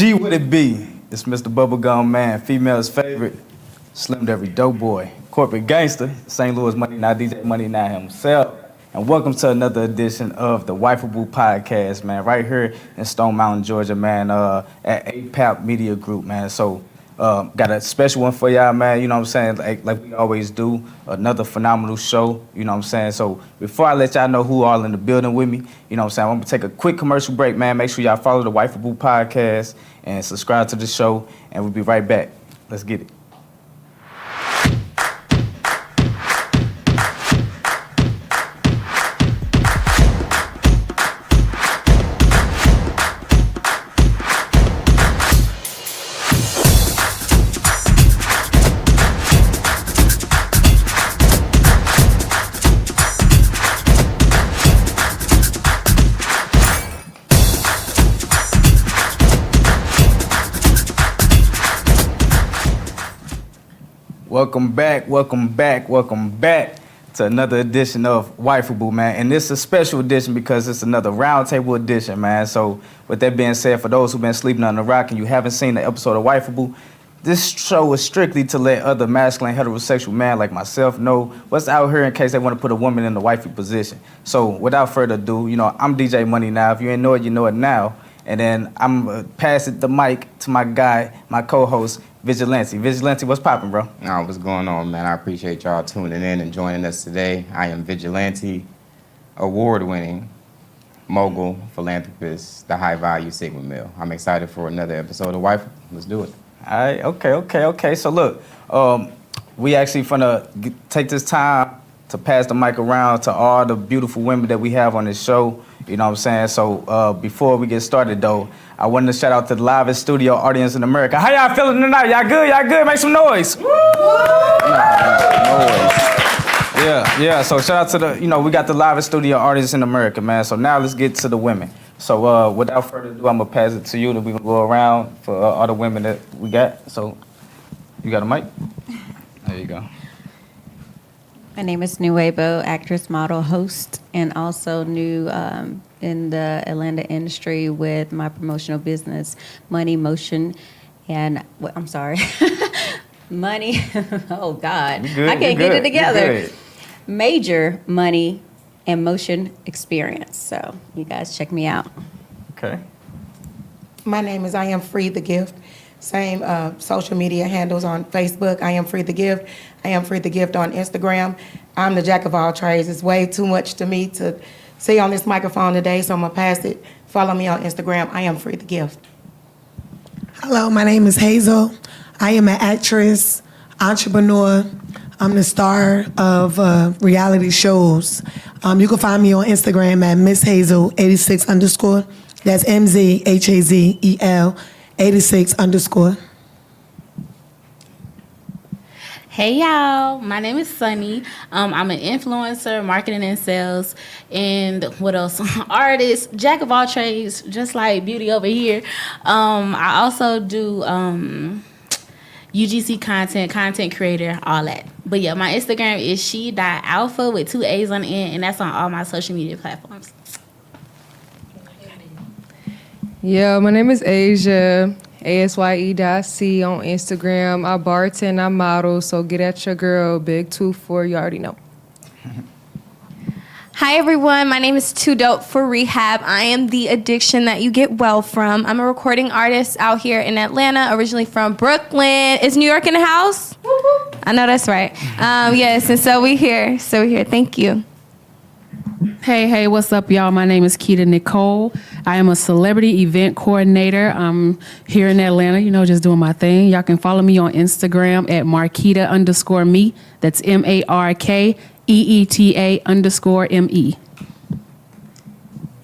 G with it be. It's Mr. Bubblegum Man, female's favorite, slimmed every dope boy, corporate gangster, St. Louis MoneyNow, DJ MoneyNow himself. And welcome to another edition of the Wifeable Podcast, man, right here in Stone Mountain, Georgia, man, at APAP Media Group, man. So, got a special one for y'all, man, you know what I'm saying, like we always do, another phenomenal show, you know what I'm saying. So, before I let y'all know who all in the building with me, you know what I'm saying, I'm going to take a quick commercial break, man. Make sure y'all follow the Wifeable Podcast and subscribe to the show, and we'll be right back. Let's get it. Welcome back to another edition of Wifeable, man. And this is a special edition because it's another Roundtable edition, man. So with that being said, for those who've been sleeping on the rock and you haven't seen the episode of Wifeable, this show is strictly to let other masculine heterosexual men like myself know what's out here in case they want to put a woman in the wifey position. So without further ado, you know, I'm DJ MoneyNow. If you ain't know it, you know it now. And then I'm passing the mic to my guy, my co-host, Vigilante. Vigilante, what's poppin', bro? Nah, what's going on, man? I appreciate y'all tuning in and joining us today. I am Vigilante, award-winning mogul, philanthropist, the high-value Sigma male. I'm excited for another episode of Wife. Let's do it. All right, okay. So look, we actually finna take this time to pass the mic around to all the beautiful women that we have on this show. You know what I'm saying? So before we get started, though, I wanted to shout out to the live in studio audience in America. How y'all feeling tonight? Y'all good? Y'all good? Make some noise. Noise. Yeah. So shout out to the, we got the live in studio audience in America, man. So now let's get to the women. So without further ado, I'm going to pass it to you, that we can go around for all the women that we got. So you got a mic? There you go. My name is Nuevo, actress, model, host, and also new in the Atlanta industry with my promotional business, Money, Motion, and I'm sorry, Money. Oh God, I can't get it together. Major Money and Motion Experience. So you guys check me out. Okay. My name is I Am Free the Gift. Same social media handles on Facebook. I Am Free the Gift. I Am Free the Gift on Instagram. I'm the jack of all trades. It's way too much to me to say on this microphone today, so I'm going to pass it. Follow me on Instagram. I Am Free the Gift. Hello, my name is Hazel. I am an actress, entrepreneur. I'm the star of reality shows. You can find me on Instagram at Miss Hazel 86_. That's MZHAZEL 86_. Hey y'all, my name is Sunny. I'm an influencer, marketing and sales, and what else? Artist, jack of all trades, just like Beauty over here. I also do UGC content creator, all that. But yeah, my Instagram is she.alpha with 2 A's on the end, and that's on all my social media platforms. Yeah, my name is Asia, ASYE.C on Instagram. I bartend, I model, so get at your girl, Big 24, you already know. Hi everyone, my name is Too Dope for Rehab. I am the addiction that you get well from. I'm a recording artist out here in Atlanta, originally from Brooklyn. Is New York in the house? I know that's right. Yes, and so we here. Thank you. Hey, what's up, y'all? My name is Keita Nicole. I am a celebrity event coordinator. I'm here in Atlanta, just doing my thing. Y'all can follow me on Instagram at Marquita_me. That's MARKEETA_ME.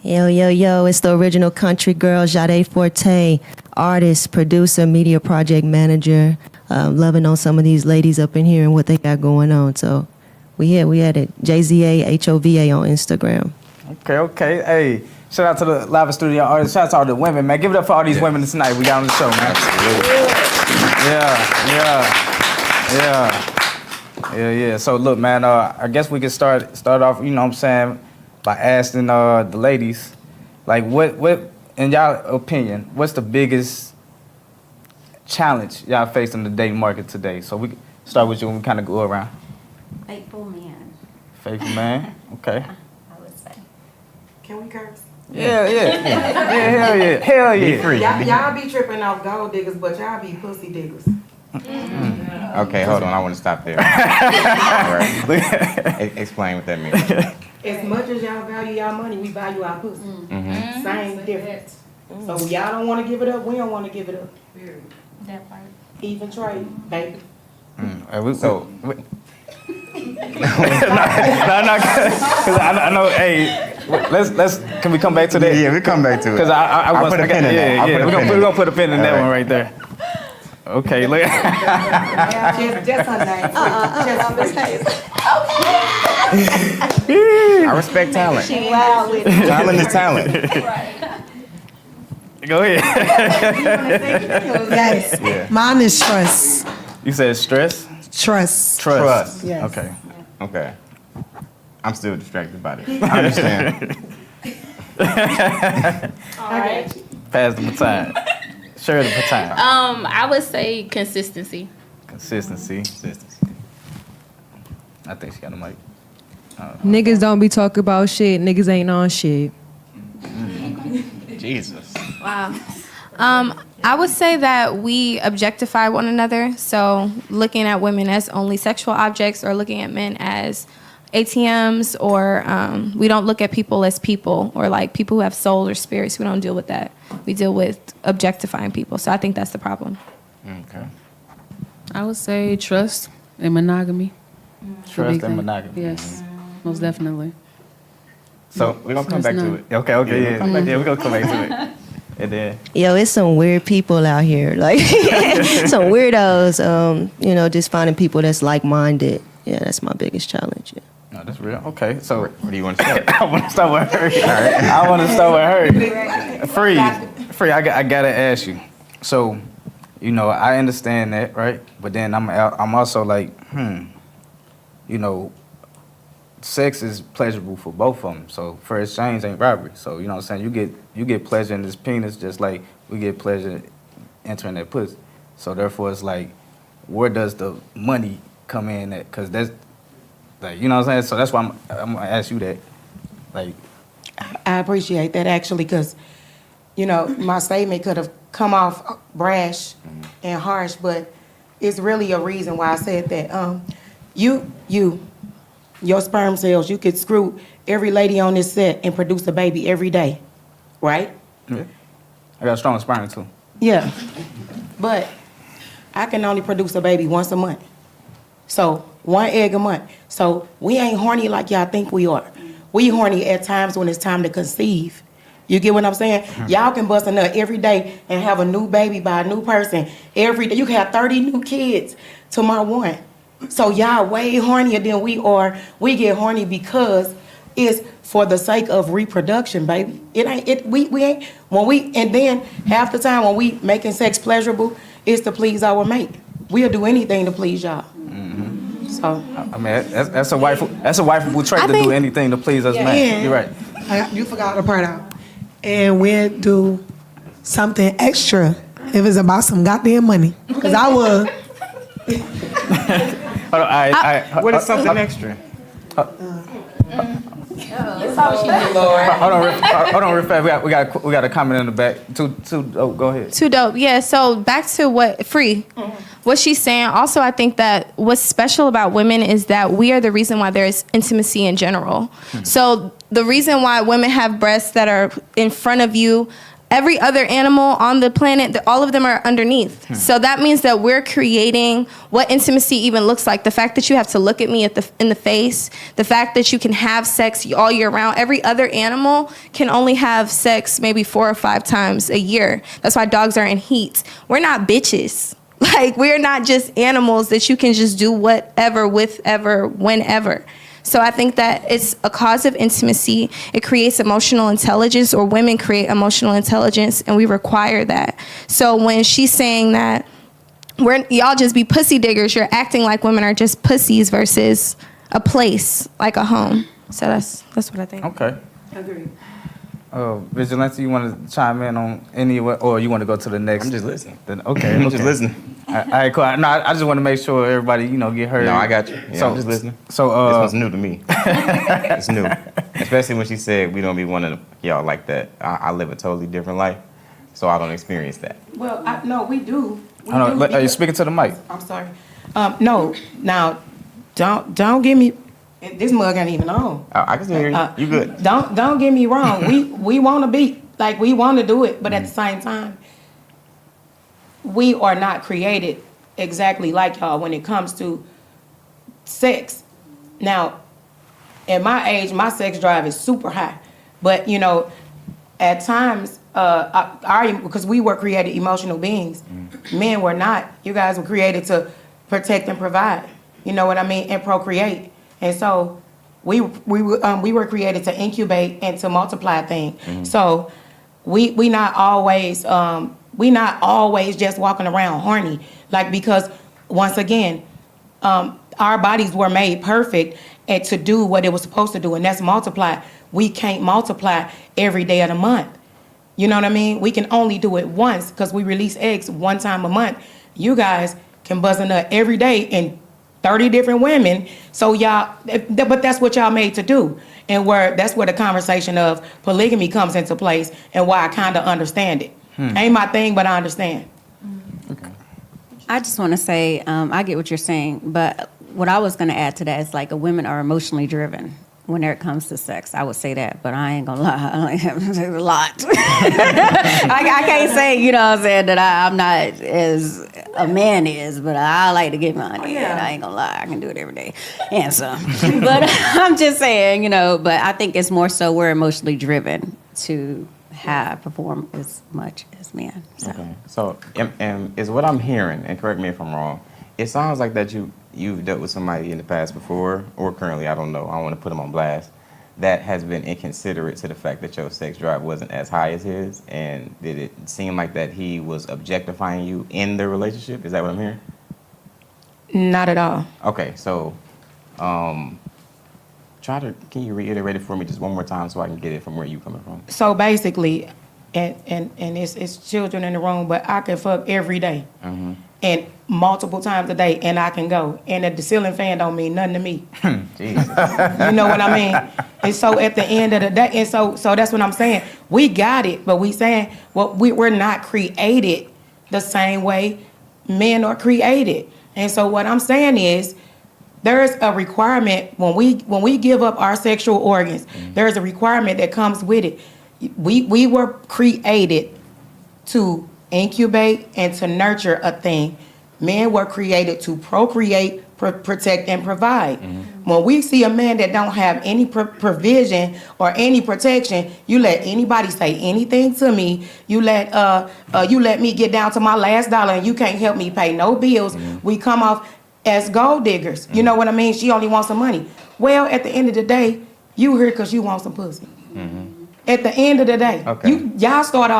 Yo, it's the original country girl, Jade Forte, artist, producer, media project manager. Loving on some of these ladies up in here and what they got going on. So we had it. JZAHOVA on Instagram. Okay. Hey, shout out to the live studio artists. Shout out to all the women, man. Give it up for all these women tonight. We got on the show, man. Yeah. So look, man. I guess we can start off. You know what I'm saying, by asking the ladies, like, what in y'all opinion, what's the biggest challenge y'all face in the dating market today? So we can start with you and we kind of go around. Faithful man, Faithful man. Okay. I would say. Can we curse? Yeah. Hell yeah. Hell Be yeah. free. Y'all be tripping off gold diggers, but y'all be pussy diggers. Okay, hold on. I want to stop there. All right. Explain what that means. As much as y'all value y'all money, we value our pussy. Mm-hmm. Same difference. So y'all don't want to give it up, we don't want to give it up. That part. Even trade, baby. So, Because I know. Hey, let's. Can we come back to that? yeah, we come back to it. Because I I'll want put a pin in that. Yeah, I'll yeah. put a pin in We're gonna it. put a pin in that All one right. right there. Okay, look. Just her name. I respect talent. Wow with it. Talent is talent. Go ahead. Yes. Yeah. Mine is trust. You said stress. Trust. Trust. Yes. Okay. Okay. I'm still distracted by it. I understand. Pass the baton. Share the baton. I would say consistency. Consistency. I think she got the mic. Niggas don't be talking about shit. Niggas ain't on shit. Jesus. Wow. I would say that we objectify one another. So looking at women as only sexual objects or looking at men as ATMs or we don't look at people as people or like people who have soul or spirits. We don't deal with that. We deal with objectifying people. So I think that's the problem. Okay. I would say trust and monogamy. Trust Big and thing. monogamy. Yes, most definitely. So we're gonna come back to it. Okay, yeah. Yeah, we're gonna come back to it. And then Yo, it's some weird people out here. Like some weirdos. Just finding people that's like-minded. Yeah, that's my biggest challenge. Yeah. no, that's real. Okay, so Where do you want to start? I want to start with her. I want to start with her. Free. I gotta ask you. So, I understand that, right? But then I'm also like, sex is pleasurable for both of them. So fair exchange ain't robbery. So you know what I'm saying? You get pleasure in this penis just like we get pleasure entering that pussy. So therefore it's like, where does the money come in at? Because that's like, you know what I'm saying? So that's why I'm gonna ask you that. Like, I appreciate that actually, because, my statement could have come off brash and harsh, but it's really a reason why I said that. Your sperm cells, you could screw every lady on this set and produce a baby every day, right? yeah. I got a strong sperm too. Yeah. But I can only produce a baby once a month. So 1 egg a month. So we ain't horny like y'all think we are. We horny at times when it's time to conceive. You get what I'm saying? Y'all can bust a nut every day and have a new baby by a new person every day. You can have 30 new kids to my one. So y'all way hornier than we are. We get horny because it's for the sake of reproduction, baby. We ain't and then half the time when we making sex pleasurable, it's to please our mate. We'll do anything to please y'all. Mm-hmm. So I mean, that's a wifeable trait to do anything to please us, man. You're right. You forgot the part out. And we'll do something extra if it's about some goddamn money. Because I would. Hold on, What is something extra? Hold on, real fast. We got a comment in the back. Go ahead. Too dope. Yeah, so back to what she's saying. Also, I think that what's special about women is that we are the reason why there is intimacy in general. So the reason why women have breasts that are in front of you, every other animal on the planet, all of them are underneath. So that means that we're creating what intimacy even looks like. The fact that you have to look at me in the face, the fact that you can have sex all year round. Every other animal can only have sex maybe 4 or 5 times a year. That's why dogs are in heat. We're not bitches. Like, we're not just animals that you can just do whatever, with ever, whenever. So I think that it's a cause of intimacy. It creates emotional intelligence, or women create emotional intelligence, and we require that. So when she's saying that y'all just be pussy diggers, you're acting like women are just pussies versus a place, like a home. So that's what I think. Okay. Agreed. Vigilante, you want to chime in on any, or you want to go to the next? I'm just listening. Then, okay, I'm just listening. All right, cool. No, I just want to make sure everybody, get heard. No, I got you. Yeah, I'm just listening. So, this one's new to me. It's new, especially when she said we don't be one of y'all like that. I live a totally different life, so I don't experience that. Well, no, we do. Are you speaking to the mic? I'm sorry. No, now, don't get me. This mug ain't even on. I can still hear you. You good? Don't get me wrong. we want to be like we want to do it, but at the same time, we are not created exactly like y'all when it comes to sex. Now, at my age, my sex drive is super high, but at times, because we were created emotional beings, men were not. You guys were created to protect and provide. You know what I mean, and procreate. And so we were created to incubate and to multiply things. So we not always just walking around horny, because once again, our bodies were made perfect and to do what it was supposed to do, and that's multiply. We can't multiply every day of the month. You know what I mean? We can only do it once because we release eggs one time a month. You guys can buzz a nut every day and 30 different women, so y'all, but that's what y'all made to do. And that's where the conversation of polygamy comes into place and why I kind of understand it. Ain't my thing, but I understand. Okay. I just want to say, I get what you're saying, but what I was going to add to that is women are emotionally driven when it comes to sex. I would say that, but I ain't going to lie. It's a lot. I can't say, that I'm not as a man is, but I like to get money. And I ain't going to lie. I can do it every day and some. But I'm just saying, but I think it's more so we're emotionally driven to perform as much as men. So. Okay. So, is what I'm hearing, and correct me if I'm wrong, it sounds like that you've dealt with somebody in the past before, or currently, I don't know, I don't want to put them on blast, that has been inconsiderate to the fact that your sex drive wasn't as high as his, and did it seem like that he was objectifying you in the relationship? Is that what I'm hearing? Not at all. Okay, so, can you reiterate it for me just one more time so I can get it from where you coming from? So basically, and it's children in the room, but I can fuck every day. And multiple times a day, and I can go. And the ceiling fan don't mean nothing to me. Jesus. You know what I mean? And so at the end of the day, and so that's what I'm saying. We got it, but we saying, well, we're not created the same way men are created. And so what I'm saying is, there's a requirement when we give up our sexual organs. There's a requirement that comes with it. We were created to incubate and to nurture a thing. Men were created to procreate, protect, and provide. When we see a man that don't have any provision or any protection, you let anybody say anything to me. You let me get down to my last dollar, and you can't help me pay no bills. We come off as gold diggers. You know what I mean? She only wants some money. Well, at the end of the day, you here because you want some pussy. At the end of the day, y'all start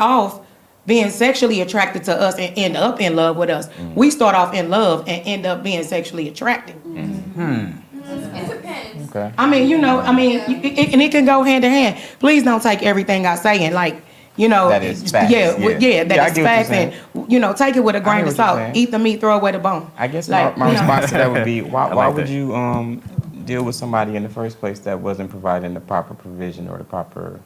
off being sexually attracted to us and end up in love with us. We start off in love and end up being sexually attracted. It depends. Okay. I mean, and it can go hand in hand. Please don't take everything I say and that is facts. That is facts, and take it with a grain of salt. Eat the meat, throw away the bone. I guess my response to that would be, why would you deal with somebody in the first place that wasn't providing the proper provision or the proper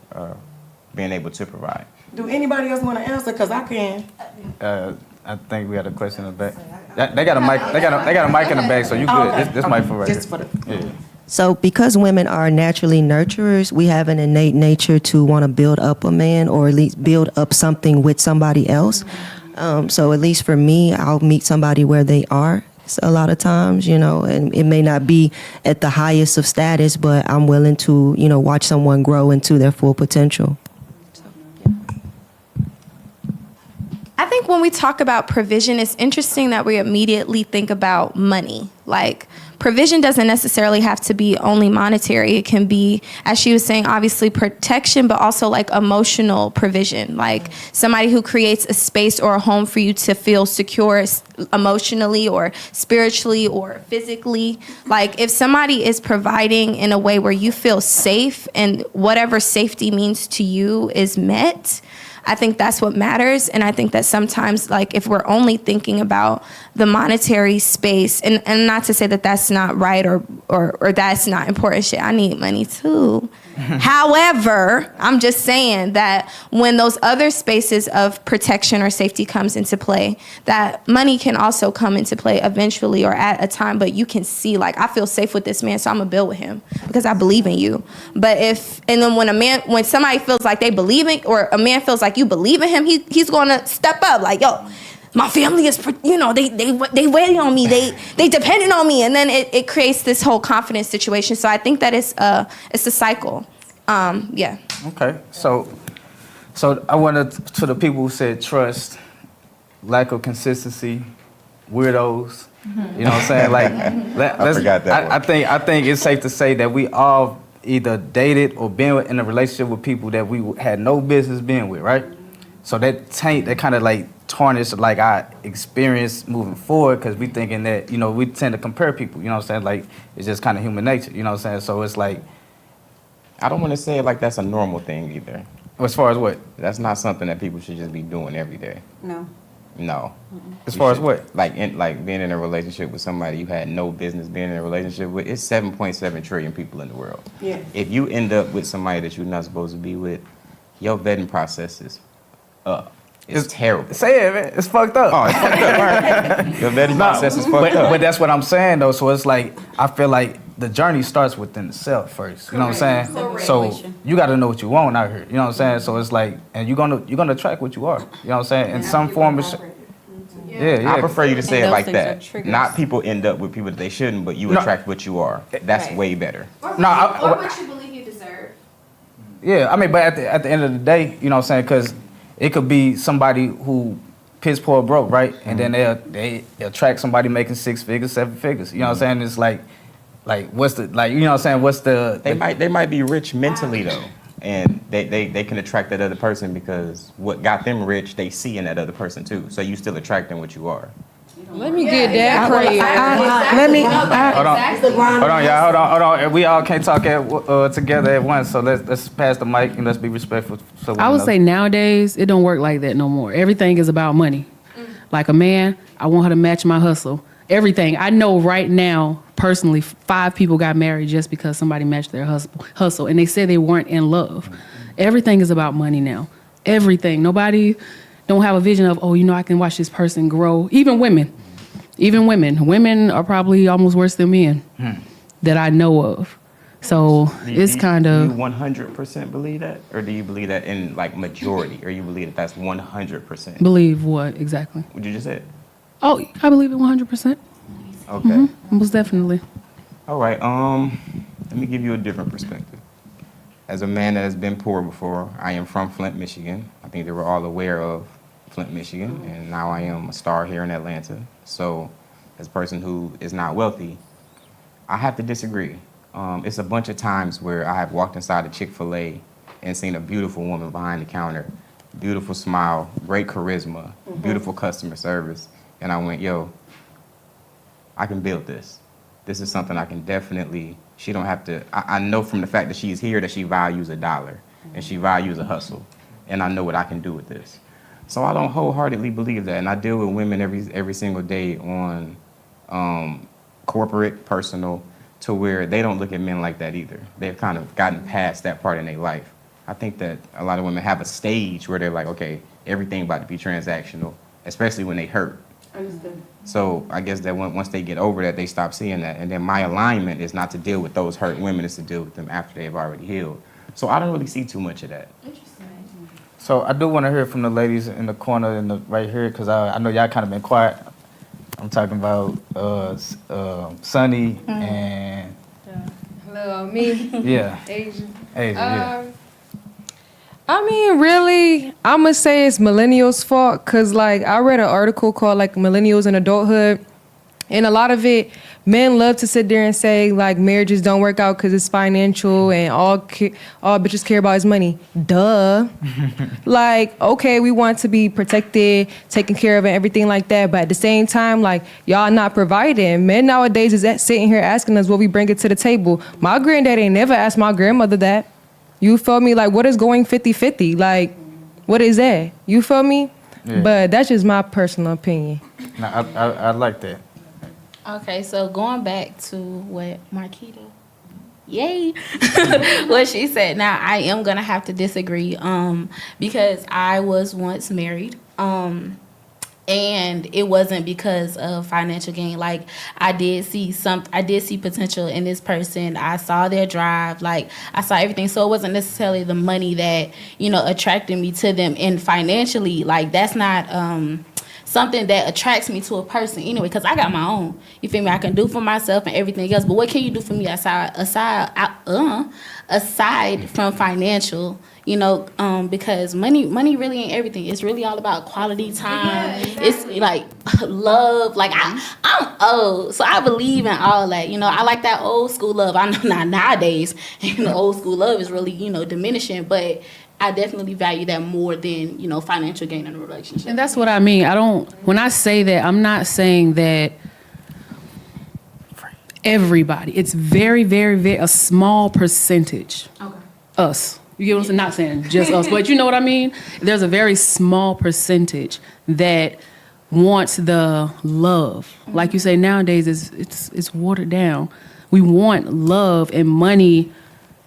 being able to provide? Do anybody else want to answer? Because I can. I think we had a question in the back. They got a mic. They got a mic in the back, so you good. Okay. This mic for right Just here. for the. Yeah. So because women are naturally nurturers, we have an innate nature to want to build up a man or at least build up something with somebody else. So at least for me, I'll meet somebody where they are a lot of times, and it may not be at the highest of status, but I'm willing to, watch someone grow into their full potential. I think when we talk about provision, it's interesting that we immediately think about money. Like, provision doesn't necessarily have to be only monetary. It can be, as she was saying, obviously protection, but also like emotional provision, like somebody who creates a space or a home for you to feel secure emotionally or spiritually or physically. Like if somebody is providing in a way where you feel safe and whatever safety means to you is met, I think that's what matters. And I think that sometimes, like, if we're only thinking about the monetary space, and not to say that that's not right or that's not important shit. I need money too. However, I'm just saying that when those other spaces of protection or safety comes into play, that money can also come into play eventually or at a time, but you can see, like, I feel safe with this man, so I'm gonna build with him because I believe in you. But then when somebody feels like they believe in, or a man feels like you believe in him, he's gonna step up, like, yo, my family is, they waiting on me, they dependent on me, and then it creates this whole confidence situation. So I think that it's a cycle. Yeah. Okay, so I wanted to the people who said trust, lack of consistency, weirdos. You know what I'm saying? Like, I forgot that one. I think it's safe to say that we all either dated or been in a relationship with people that we had no business being with, right? So that kind of like tarnished like our experience moving forward, because we thinking that, we tend to compare people, you know what I'm saying? Like, it's just kind of human nature, you know what I'm saying? So it's like, I don't want to say it like that's a normal thing either. as far as what? That's not something that people should just be doing every day. No. No. As far as what? Like being in a relationship with somebody you had no business being in a relationship with. It's 7.7 trillion people in the world. Yeah. If you end up with somebody that you're not supposed to be with, your vetting process is up. It's terrible. Say it, man. It's fucked up. Oh, it's fucked up. Right? Your vetting process is fucked up. But that's what I'm saying, though. So it's like, I feel like the journey starts within the self first. You know what I'm saying? Correct. So you got to know what you want out here. You know what I'm saying? So it's like, and you're gonna attract what you are. You know what I'm saying? In some form of yeah. I prefer you to say And it like those things that. are triggers. Not people end up with people that they shouldn't, but you No. attract what you are. That's Right. way better. Or what you believe you deserve. Yeah, I mean, but at the end of the day, you know what I'm saying? Because it could be somebody who piss poor broke, right? And then they attract somebody making 6 figures, 7 figures. You know what I'm saying? It's like what's the, like, you know what I'm saying? What's the They might be rich mentally though, and they can attract that other person because what got them rich they see in that other person too. So you still attracting what you are. Let me get that prayer. Hold on, y'all. Hold on. We all can't talk together at once. So let's pass the mic and let's be respectful. I would say nowadays it don't work like that no more. Everything is about money. Like a man, I want her to match my hustle. Everything. I know right now, personally, 5 people got married just because somebody matched their hustle, and they said they weren't in love. Everything is about money now. Everything. Nobody don't have a vision of, I can watch this person grow. Even women. Women are probably almost worse than men that I know of. So it's kind of. Do you 100% believe that, or do you believe that in like majority, or you believe that that's 100%? Believe what exactly? What you just said? Oh, I believe it 100%. Okay. Most definitely. All right. Let me give you a different perspective. As a man that has been poor before, I am from Flint, Michigan. I think they were all aware of Flint, Michigan, and now I am a star here in Atlanta. So, as a person who is not wealthy, I have to disagree. It's a bunch of times where I have walked inside a Chick-fil-A and seen a beautiful woman behind the counter, beautiful smile, great charisma, beautiful customer service, and I went, yo, I can build this. This is something I can definitely, she don't have to, I know from the fact that she's here that she values $1 and she values a hustle, and I know what I can do with this. So I don't wholeheartedly believe that, and I deal with women every single day on corporate, personal, to where they don't look at men like that either. They've kind of gotten past that part in their life. I think that a lot of women have a stage where they're like, okay, everything about to be transactional, especially when they hurt. Understood. So I guess that once they get over that, they stop seeing that. And then my alignment is not to deal with those hurt women, it's to deal with them after they've already healed. So I don't really see too much of that. So I do want to hear from the ladies in the corner right here, because I know y'all kind of been quiet. I'm talking about Sunny and Hello, me. yeah, Asia. yeah. I mean, really, I'm going to say it's millennials' fault because, like, I read an article called, like, Millennials in Adulthood, And a lot of it, men love to sit there and say like marriages don't work out because it's financial and all bitches care about is money. Duh. Like, okay, we want to be protected, taken care of and everything like that. But at the same time, like y'all not providing. Men nowadays is sitting here asking us what we bring it to the table. My granddad ain't never asked my grandmother that. You feel me? Like, what is going 50-50? Like, what is that? You feel me? Yeah. But that's just my personal opinion. No, I like that. Okay, so going back to what Marquita, yay, what she said. Now I am gonna have to disagree, because I was once married, and it wasn't because of financial gain. Like I did see potential in this person. I saw their drive, like I saw everything. So it wasn't necessarily the money that attracted me to them, and financially, like that's not something that attracts me to a person anyway, because I got my own. You feel me? I can do for myself and everything else. But what can you do for me aside from financial? Because money really ain't everything. It's really all about quality time. It's like love. Like I'm old, so I believe in all that. I like that old school love. I know not nowadays, old school love is really diminishing, but I definitely value that more than, financial gain in a relationship. And that's what I mean. When I say that, I'm not saying that everybody. It's very, very, very, a small percentage. Okay. Us. You get what I'm saying? Not saying just us, but you know what I mean? There's a very small percentage that wants the love. Mm-hmm. Like you say, nowadays it's watered down. We want love, and money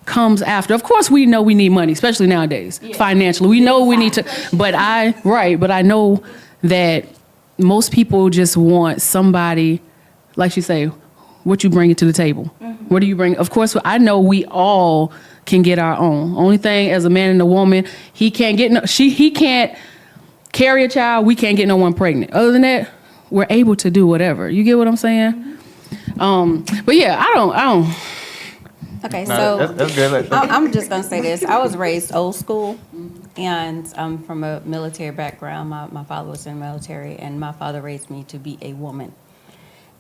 comes after. Of course, we know we need money, especially nowadays, financially. We know we need to, but I know that most people just want somebody, like you say, what you bring it to the table. Mm-hmm. What do you bring? Of course, I know we all can get our own. Only thing as a man and a woman, he can't carry a child, we can't get no one pregnant. Other than that, we're able to do whatever. You get what I'm saying? Mm-hmm. But yeah, I don't. Okay, No, so that's good. I'm just gonna say this. I was raised old school, and I'm from a military background. My father was in the military, and my father raised me to be a woman.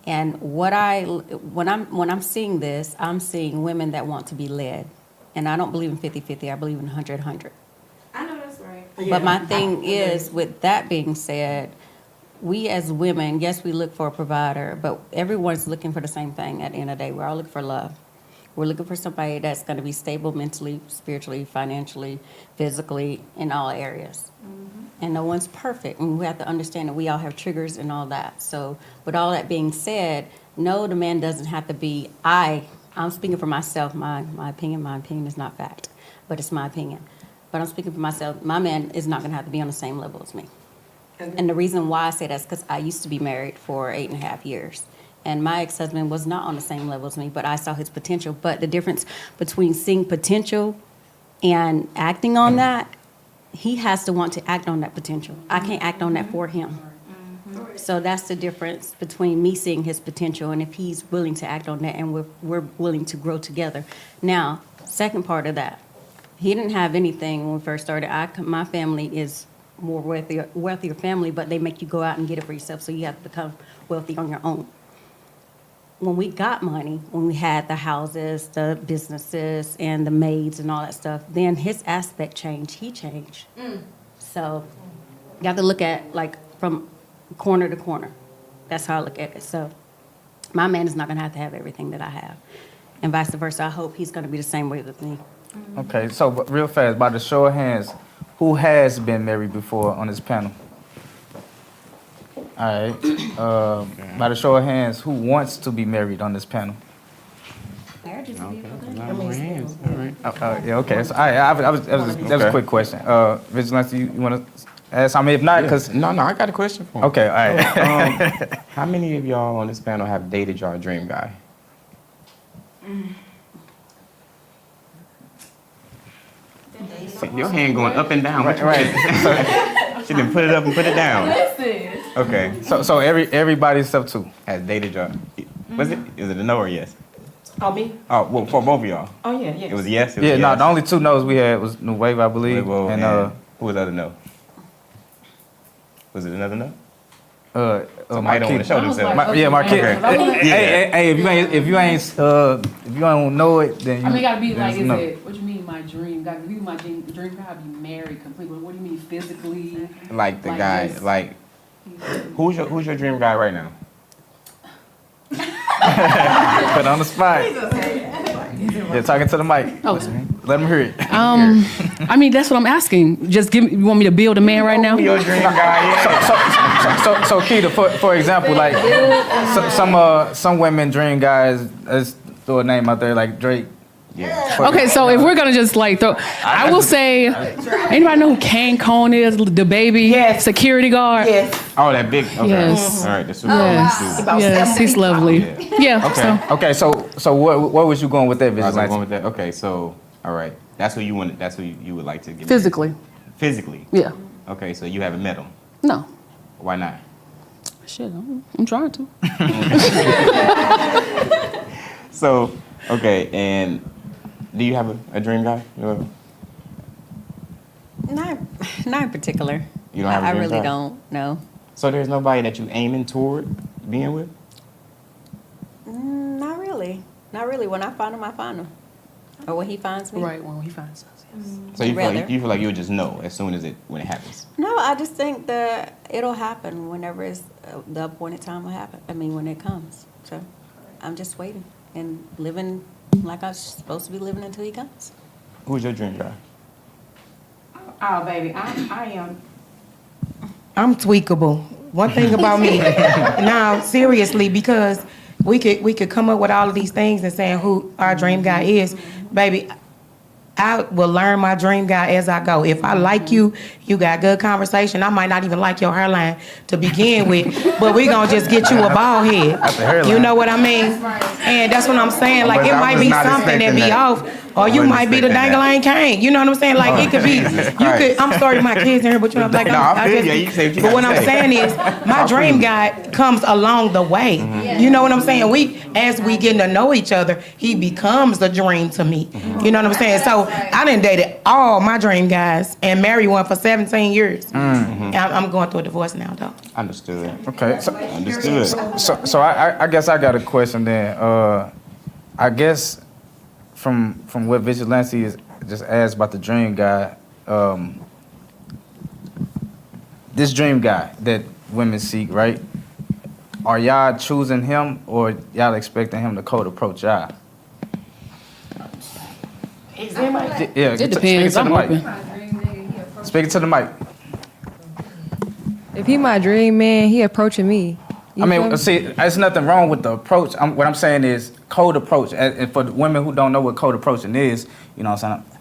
And when I'm seeing this, I'm seeing women that want to be led, and I don't believe in 50-50. I believe in 100-100. I know that's right. But my thing is, with that being said, we as women, yes, we look for a provider, but everyone's looking for the same thing at the end of the day. We're all looking for love. We're looking for somebody that's going to be stable mentally, spiritually, financially, physically, in all areas. Mm-hmm. And no one's perfect. And we have to understand that we all have triggers and all that. So with all that being said, no, the man doesn't have to be, I'm speaking for myself. My opinion is not fact, but it's my opinion. But I'm speaking for myself. My man is not going to have to be on the same level as me. Okay. And the reason why I say that's because I used to be married for 8.5 years. And my ex-husband was not on the same level as me, but I saw his potential. But the difference between seeing potential and acting on that, he has to want to act on that potential. I can't act on that for him. Mm-hmm. So that's the difference between me seeing his potential and if he's willing to act on that and we're willing to grow together. Now, second part of that, he didn't have anything when we first started. My family is more wealthier family, but they make you go out and get it for yourself, so you have to become wealthy on your own. When we got money, when we had the houses, the businesses, and the maids and all that stuff, then his aspect changed. He changed. So you have to look at from corner to corner. That's how I look at it. So my man is not going to have everything that I have. And vice versa. I hope he's going to be the same way with me. Okay, so real fast, by the show of hands, who has been married before on this panel? All right. By the show of hands, who wants to be married on this panel? Marriage is Yeah, okay. So, that was a quick question. Vigilante, you want to ask? I mean, if not, because... No, I got a question for him. Okay, all right. How many of y'all on this panel have dated your dream guy? See, your hand going up and down. Right. She didn't put it up and put it down. Listen. Okay. So everybody except two has dated your... Was it? Is it a no or yes? Oh, me? Oh, well, for both of y'all. Oh, yeah. It was a yes? No, the only two no's we had was Nueva, I believe. And who was the other no? Was it another no? Somebody don't want to show themselves. Yeah, Marquis. Okay. Hey, if you don't know it, then you. I mean, it gotta be like, no. what you mean, my dream? Gotta be my dream. Gotta be married completely. What do you mean physically? Like the Like guy, just- like who's your dream guy right now? Put on the spot. Yeah, talking to the mic. Oh. Let him hear it. I mean, that's what I'm asking. Just give me. You want me to build a man right now? Who your dream guy is? So Keita, for example, like some women dream guys. Let's throw a name out there like Drake. Yeah. Okay, so if we're gonna just like throw, I will say, anybody know who Kane Cone is? The baby Yes. security guard. Yes. Oh, that big. Okay. Yes. All right. The super Yes, dude. yes, he's lovely. Yeah. Okay. So Okay, so what was you going with that, I was like, Vigilante? going with that. Okay, so all right, that's who you want. That's who you would like to get. physically, married. Physically. yeah. Okay, so you haven't met him. No. Why not? Shit, I'm trying to. So okay, and do you have a dream guy? Not in particular. You don't have a I dream really guy? don't. No. So there's nobody that you aiming toward being with? Not really. Not really. When I find him, I find him. Or when he finds me. Right when he finds us. Yes. So you Rather. feel like you'll just know as soon as when it happens. No, I just think that it'll happen whenever it's the appointed time will happen. I mean, when it comes. So I'm just waiting and living like I'm supposed to be living until he comes. Who's your dream guy? Oh, baby, I'm tweakable. One thing about me, now seriously, because we could come up with all of these things and saying who our dream guy is, baby. I will learn my dream guy as I go. If I like you, you got good conversation. I might not even like your hairline to begin with, but we gonna just get you a bald head. You know what I mean? And that's what I'm saying. Like, But it I might was be not something that expecting be that. off, or I you wasn't might be the expecting that. dangling cane. You know what I'm saying? Like, it could be. Jesus You Christ. could. I'm sorry, my kids in here, but you know, like, No, I feel you. You say what you but what gotta I'm say. saying is, my dream guy comes along the way. You know what I'm saying? As we getting to know each other, he becomes a dream to me. You know what I'm saying? So I done dated all my dream guys and married one for 17 years. I'm going through a divorce now, though. Understood. Okay, Understood. so I guess I got a question then. I guess from what Vigilante is just asked about the dream guy, this dream guy that women seek, right? Are y'all choosing him or y'all expecting him to cold approach y'all? Yeah, It depends. I'm open. Speaking to the mic. If he my dream man, he approaching me. You I feel mean, me? see, there's nothing wrong with the approach. What I'm saying is cold approach. And for the women who don't know what cold approaching is, you know what I'm saying?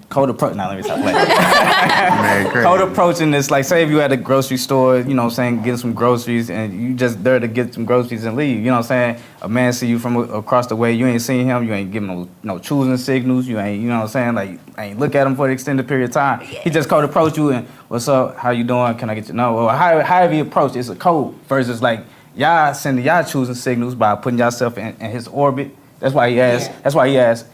Cold approach. Now let me stop playing. Cold approaching is like, say if you at a grocery store, you know what I'm saying, getting some groceries and you just there to get some groceries and leave. You know what I'm saying? A man see you from across the way, you ain't seen him, you ain't giving no choosing signals, you ain't, you know what I'm saying? Like, ain't look at him for an extended period of time. He just cold approach you and, what's up, how you doing, can I get you? No, or however he approach, it's a code versus like, y'all sending y'all choosing signals by putting yourself in his orbit. That's why he asked,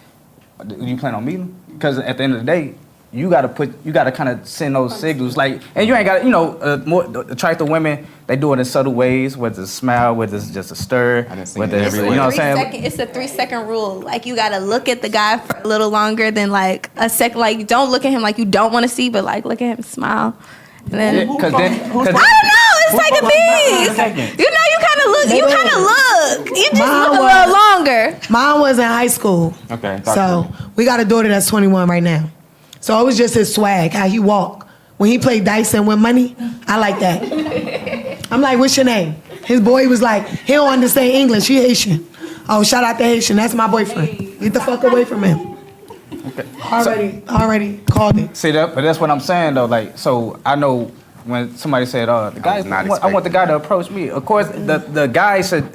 do you plan on meeting? Because at the end of the day, you gotta kind of send those signals. Like, and you ain't got, more attractive women, they do it in subtle ways, whether it's a smile, whether it's just a stir, whether it's, you know what I'm saying? It's a 3-second rule. Like, you gotta look at the guy for a little longer than like a second. Like, don't look at him like you don't want to see, but like look at him, smile, and then Yeah, 'cause then- I don't know. It's like a thing. You know, you kind of look. You kind of look. You just look a little longer. Mine was in high school. Okay. So we got a daughter that's 21 right now. So it was just his swag, how he walk. When he played dice and win money, I like that. I'm like, what's your name? His boy was like, he don't understand English, he Haitian. Oh, shout out to Haitian, that's my boyfriend. Get the fuck away from him. Okay. Already called it. See that, but that's what I'm saying though. Like, so I know when somebody said, "The guy, I want the guy to approach me." Of course, the guy should,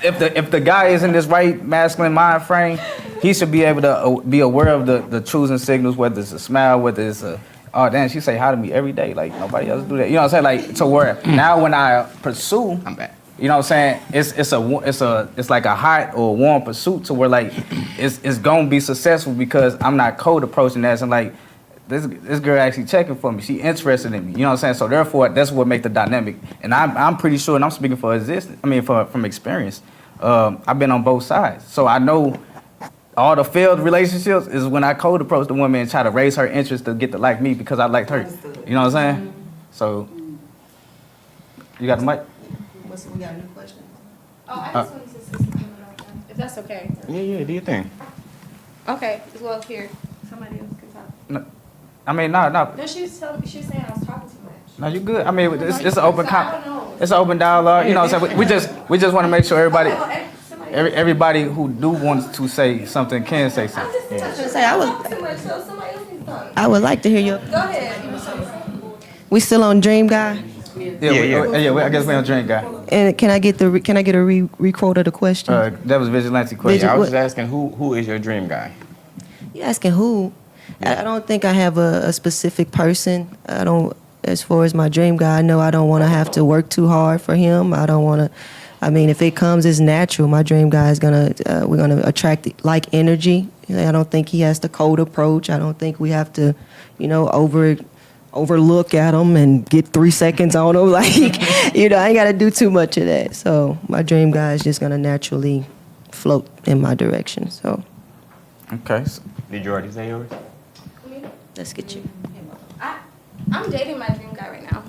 if the guy is in this right masculine mind frame, he should be able to be aware of the choosing signals, whether it's a smile, whether it's a, oh damn, she say hi to me every day, like nobody else do that. You know what I'm saying? Like, to where now when I pursue, I'm back. you know what I'm saying? It's like a hot or warm pursuit to where like it's gonna be successful because I'm not cold approaching that. And like this girl actually checking for me. She interested in me. You know what I'm saying? So therefore, that's what makes the dynamic. And I'm pretty sure, and I'm speaking for from experience. I've been on both sides, so I know all the failed relationships is when I cold approach the woman and try to raise her interest to get to like me because I liked her. You know what I'm saying? So, you got the mic? We got a new question. Oh, I just wanted to say something about that, if that's okay. Yeah, do your thing. Okay, well, here, somebody else can talk. No, I mean, no. No, she was saying I was talking too much. No, you good. I mean, it's an open So I don't know. it's an open dialogue. You know what I'm saying? We just want to make sure everybody who do want to say something can say something. I would like to hear your. Go ahead. We still on Dream Guy, Yeah. I guess we don't drink, guy. and can I get a requote of the question? That was Vigilante question. Yeah, I was just asking who is your dream guy? You asking who? I don't think I have a specific person. I don't. As far as my dream guy, I know I don't want to have to work too hard for him. I don't want to. I mean, if it comes, it's natural. My dream guy is we're gonna attract like energy. I don't think he has the cold approach. I don't think we have to, overlook at him and get 3 seconds on him. Like, I ain't got to do too much of that. So my dream guy is just gonna naturally float in my direction. So Okay. Did you already say yours? let's get you. I'm dating my dream guy right now.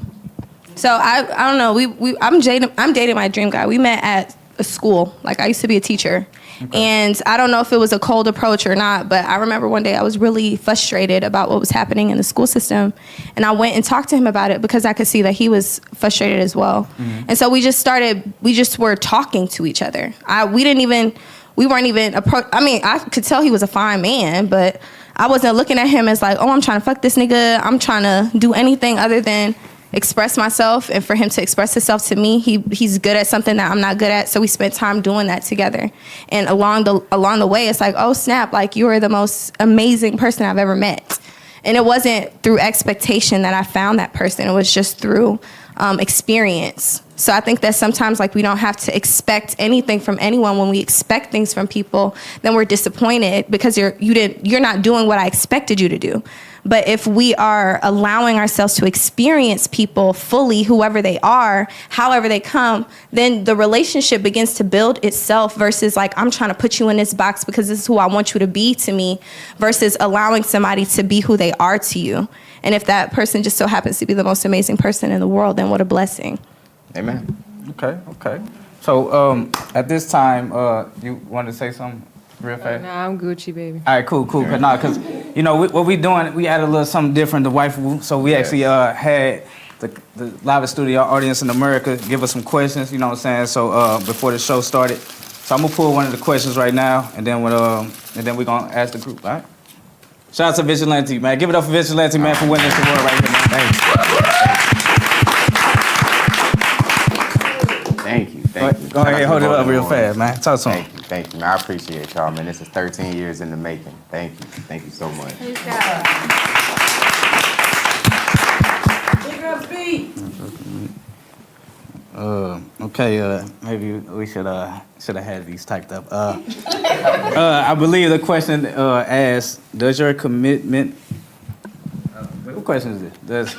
So I don't know. I'm dating my dream guy. We met at a school. Like, I used to be a teacher. Okay. And I don't know if it was a cold approach or not, but I remember one day I was really frustrated about what was happening in the school system. And I went and talked to him about it because I could see that he was frustrated as well. Mm-hmm. And so we just were talking to each other. We weren't even I could tell he was a fine man, but I wasn't looking at him as like, oh, I'm trying to fuck this nigga. I'm trying to do anything other than express myself, and for him to express himself to me. He's good at something that I'm not good at, so we spent time doing that together. And along the way, it's like, oh snap, like, you are the most amazing person I've ever met. And it wasn't through expectation that I found that person. It was just through experience. So I think that sometimes, like, we don't have to expect anything from anyone. When we expect things from people, then we're disappointed because you're not doing what I expected you to do. But if we are allowing ourselves to experience people fully, whoever they are, however they come, then the relationship begins to build itself versus like, I'm trying to put you in this box because this is who I want you to be to me, versus allowing somebody to be who they are to you. And if that person just so happens to be the most amazing person in the world, then what a blessing. Amen. Okay. So at this time, you want to say something real fast? Nah, I'm Gucci, baby. All right, cool. Because what we doing, we added a little something different to Waifu. So we actually had the live studio audience in America give us some questions. You know what I'm saying? So before the show started, so I'm gonna pull one of the questions right now, and then we're gonna ask the group. All right. Shout out to Vigilante, man. Give it up for Vigilante, man, for winning this award right here, man. Thank you. Go ahead, hold it up real fast, man. Talk to him. Thank you, man. I appreciate y'all, man. This is 13 years in the making. Thank you so much. Okay, maybe we should have had these typed up. I believe the question asks, does your commitment? What question is this?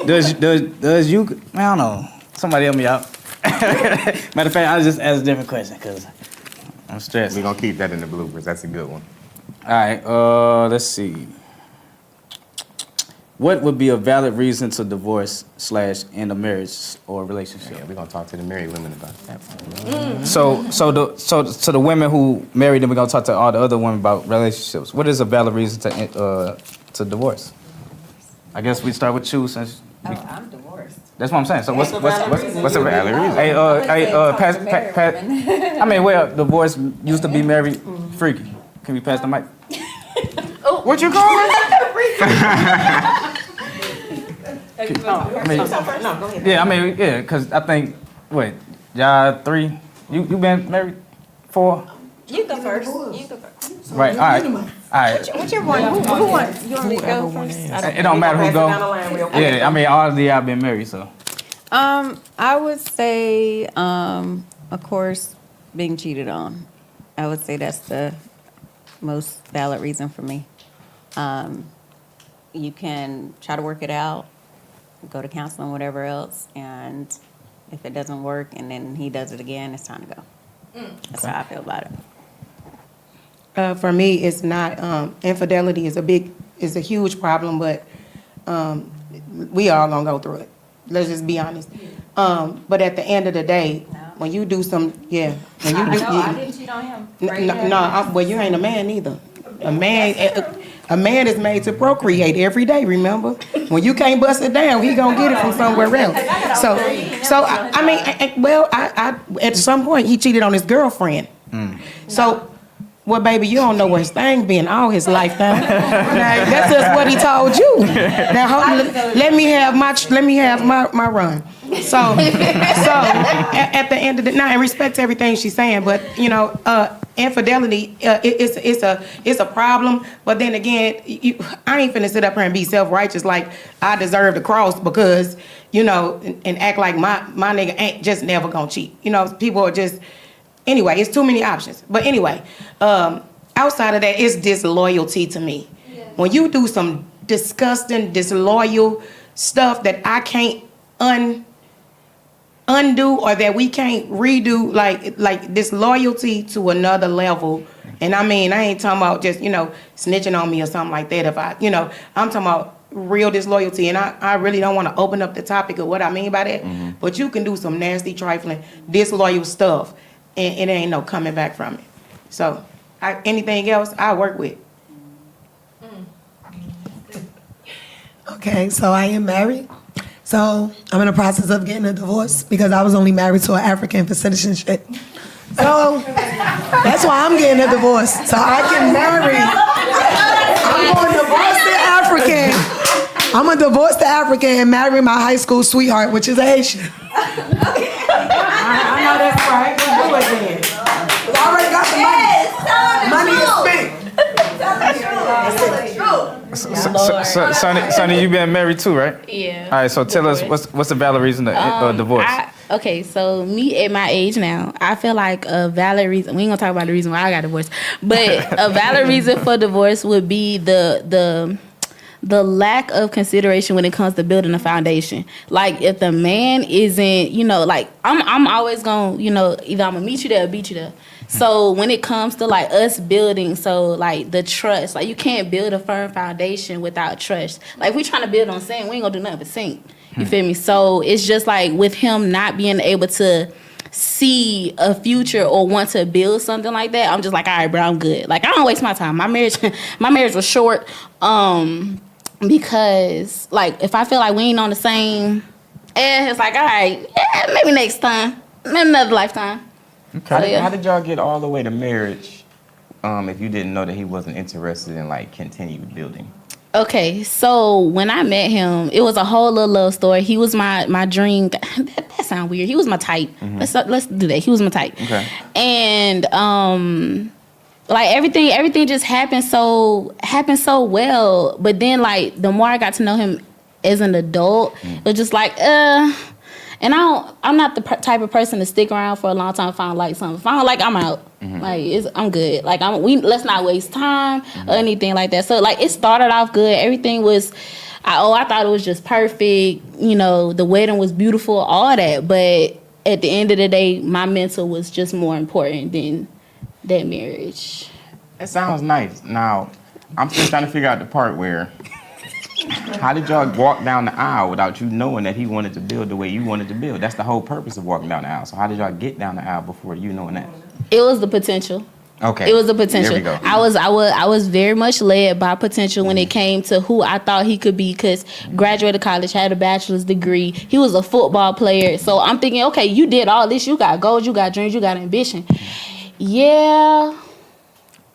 Does you? I don't know. Somebody help me out. Matter of fact, I'll just ask a different question because I'm stressed. We're gonna keep that in the bloopers. That's a good one. All right. Let's see. What would be a valid reason to divorce / end a marriage or relationship? Yeah, we're gonna talk to the married women about that. So the women who married, then we're gonna talk to all the other women about relationships. What is a valid reason to divorce? I guess we start with you since. I'm divorced. That's what I'm saying. So what's a valid reason? Hey, divorce used to be married, freaky. Can we pass the mic? What you call it? Because I think, y'all 3, you been married 4? You go first. Right, all right. Whichever one. Who wants? You want me to go first? It don't matter who go. Yeah, all of y'all been married, so. I would say, of course, being cheated on. I would say that's the most valid reason for me. you can try to work it out, go to counseling, whatever else, and if it doesn't work and then he does it again, it's time to go. That's how I feel about it. For me, it's not, infidelity is a huge problem, but we all gonna go through it. Let's just be honest. But at the end of the day, when you do some, when you do, I didn't cheat on him. well, you ain't a man either. A man is made to procreate every day. Remember, when you can't bust it down, he gonna get it from somewhere else. So I mean, I at some point he cheated on his girlfriend. So. Well, baby, you don't know where his thing been all his lifetime. Now, that's just what he told you. Now, let me have my run. So at the end of the night, and respect to everything she's saying, but infidelity, it's a problem. But then again, I ain't finna sit up here and be self-righteous like I deserve the cross because and act like my nigga ain't just never gonna cheat. People are just. Anyway, it's too many options. But anyway, outside of that, it's disloyalty to me. Yeah. When you do some disgusting, disloyal stuff that I can't undo or that we can't redo, like disloyalty to another level. And I mean, I ain't talking about just, snitching on me or something like that. If I'm talking about real disloyalty. And I really don't want to open up the topic of what I mean by that. Mm-hmm. But you can do some nasty, trifling, disloyal stuff. And it ain't no coming back from it. So, anything else, I work with. Okay, so I am married. So, I'm in the process of getting a divorce because I was only married to an African for citizenship. So, that's why I'm getting a divorce. So, I can marry. I'm going to divorce the African. I'm going to divorce the African and marry my high school sweetheart, which is a Haitian. I know that's right. We'll do it then. I already got the money. Money is spent. Sonny, you been married too, right? Yeah. All right, so tell us what's the valid reason to divorce? Okay, so me at my age now, I feel like a valid reason. We ain't gonna talk about the reason why I got divorced, but a valid reason for divorce would be the lack of consideration when it comes to building a foundation. Like if the man isn't, like I'm always gonna, either I'm gonna meet you there or beat you there. So when it comes to like us building, so like the trust, like you can't build a firm foundation without trust. Like if we trying to build on sink, we ain't gonna do nothing but sink. You feel me? So it's just like with him not being able to see a future or want to build something like that, I'm just like, all right, bro, I'm good. Like I don't waste my time. My marriage was short. Because like if I feel like we ain't on the same it's like, all right, maybe next time, maybe another lifetime. Okay. How did y'all get all the way to marriage if you didn't know that he wasn't interested in like continued building? Okay, so when I met him, it was a whole little love story. He was my dream. That sounds weird. He was my type. Mm-hmm. Let's do that. He was my type. Okay. And like everything just happened so well. But then like the more I got to know him as an adult, it was just like and I'm not the type of person to stick around for a long time if I don't like something. If I don't like, I'm out. Mm-hmm. Like I'm good. Like let's not waste time or anything like that. So like it started off good. Everything was I thought it was just perfect. The wedding was beautiful, all that. But at the end of the day, my mental was just more important than that marriage. It sounds nice. Now, I'm still trying to figure out the part where, how did y'all walk down the aisle without you knowing that he wanted to build the way you wanted to build? That's the whole purpose of walking down the aisle. So how did y'all get down the aisle before you knowing that? It was the potential. Okay. It was the potential. There we go. I was very much led by potential when it came to who I thought he could be because graduated college, had a bachelor's degree. He was a football player. So I'm thinking, okay, you did all this. You got goals, you got dreams, you got ambition. Yeah.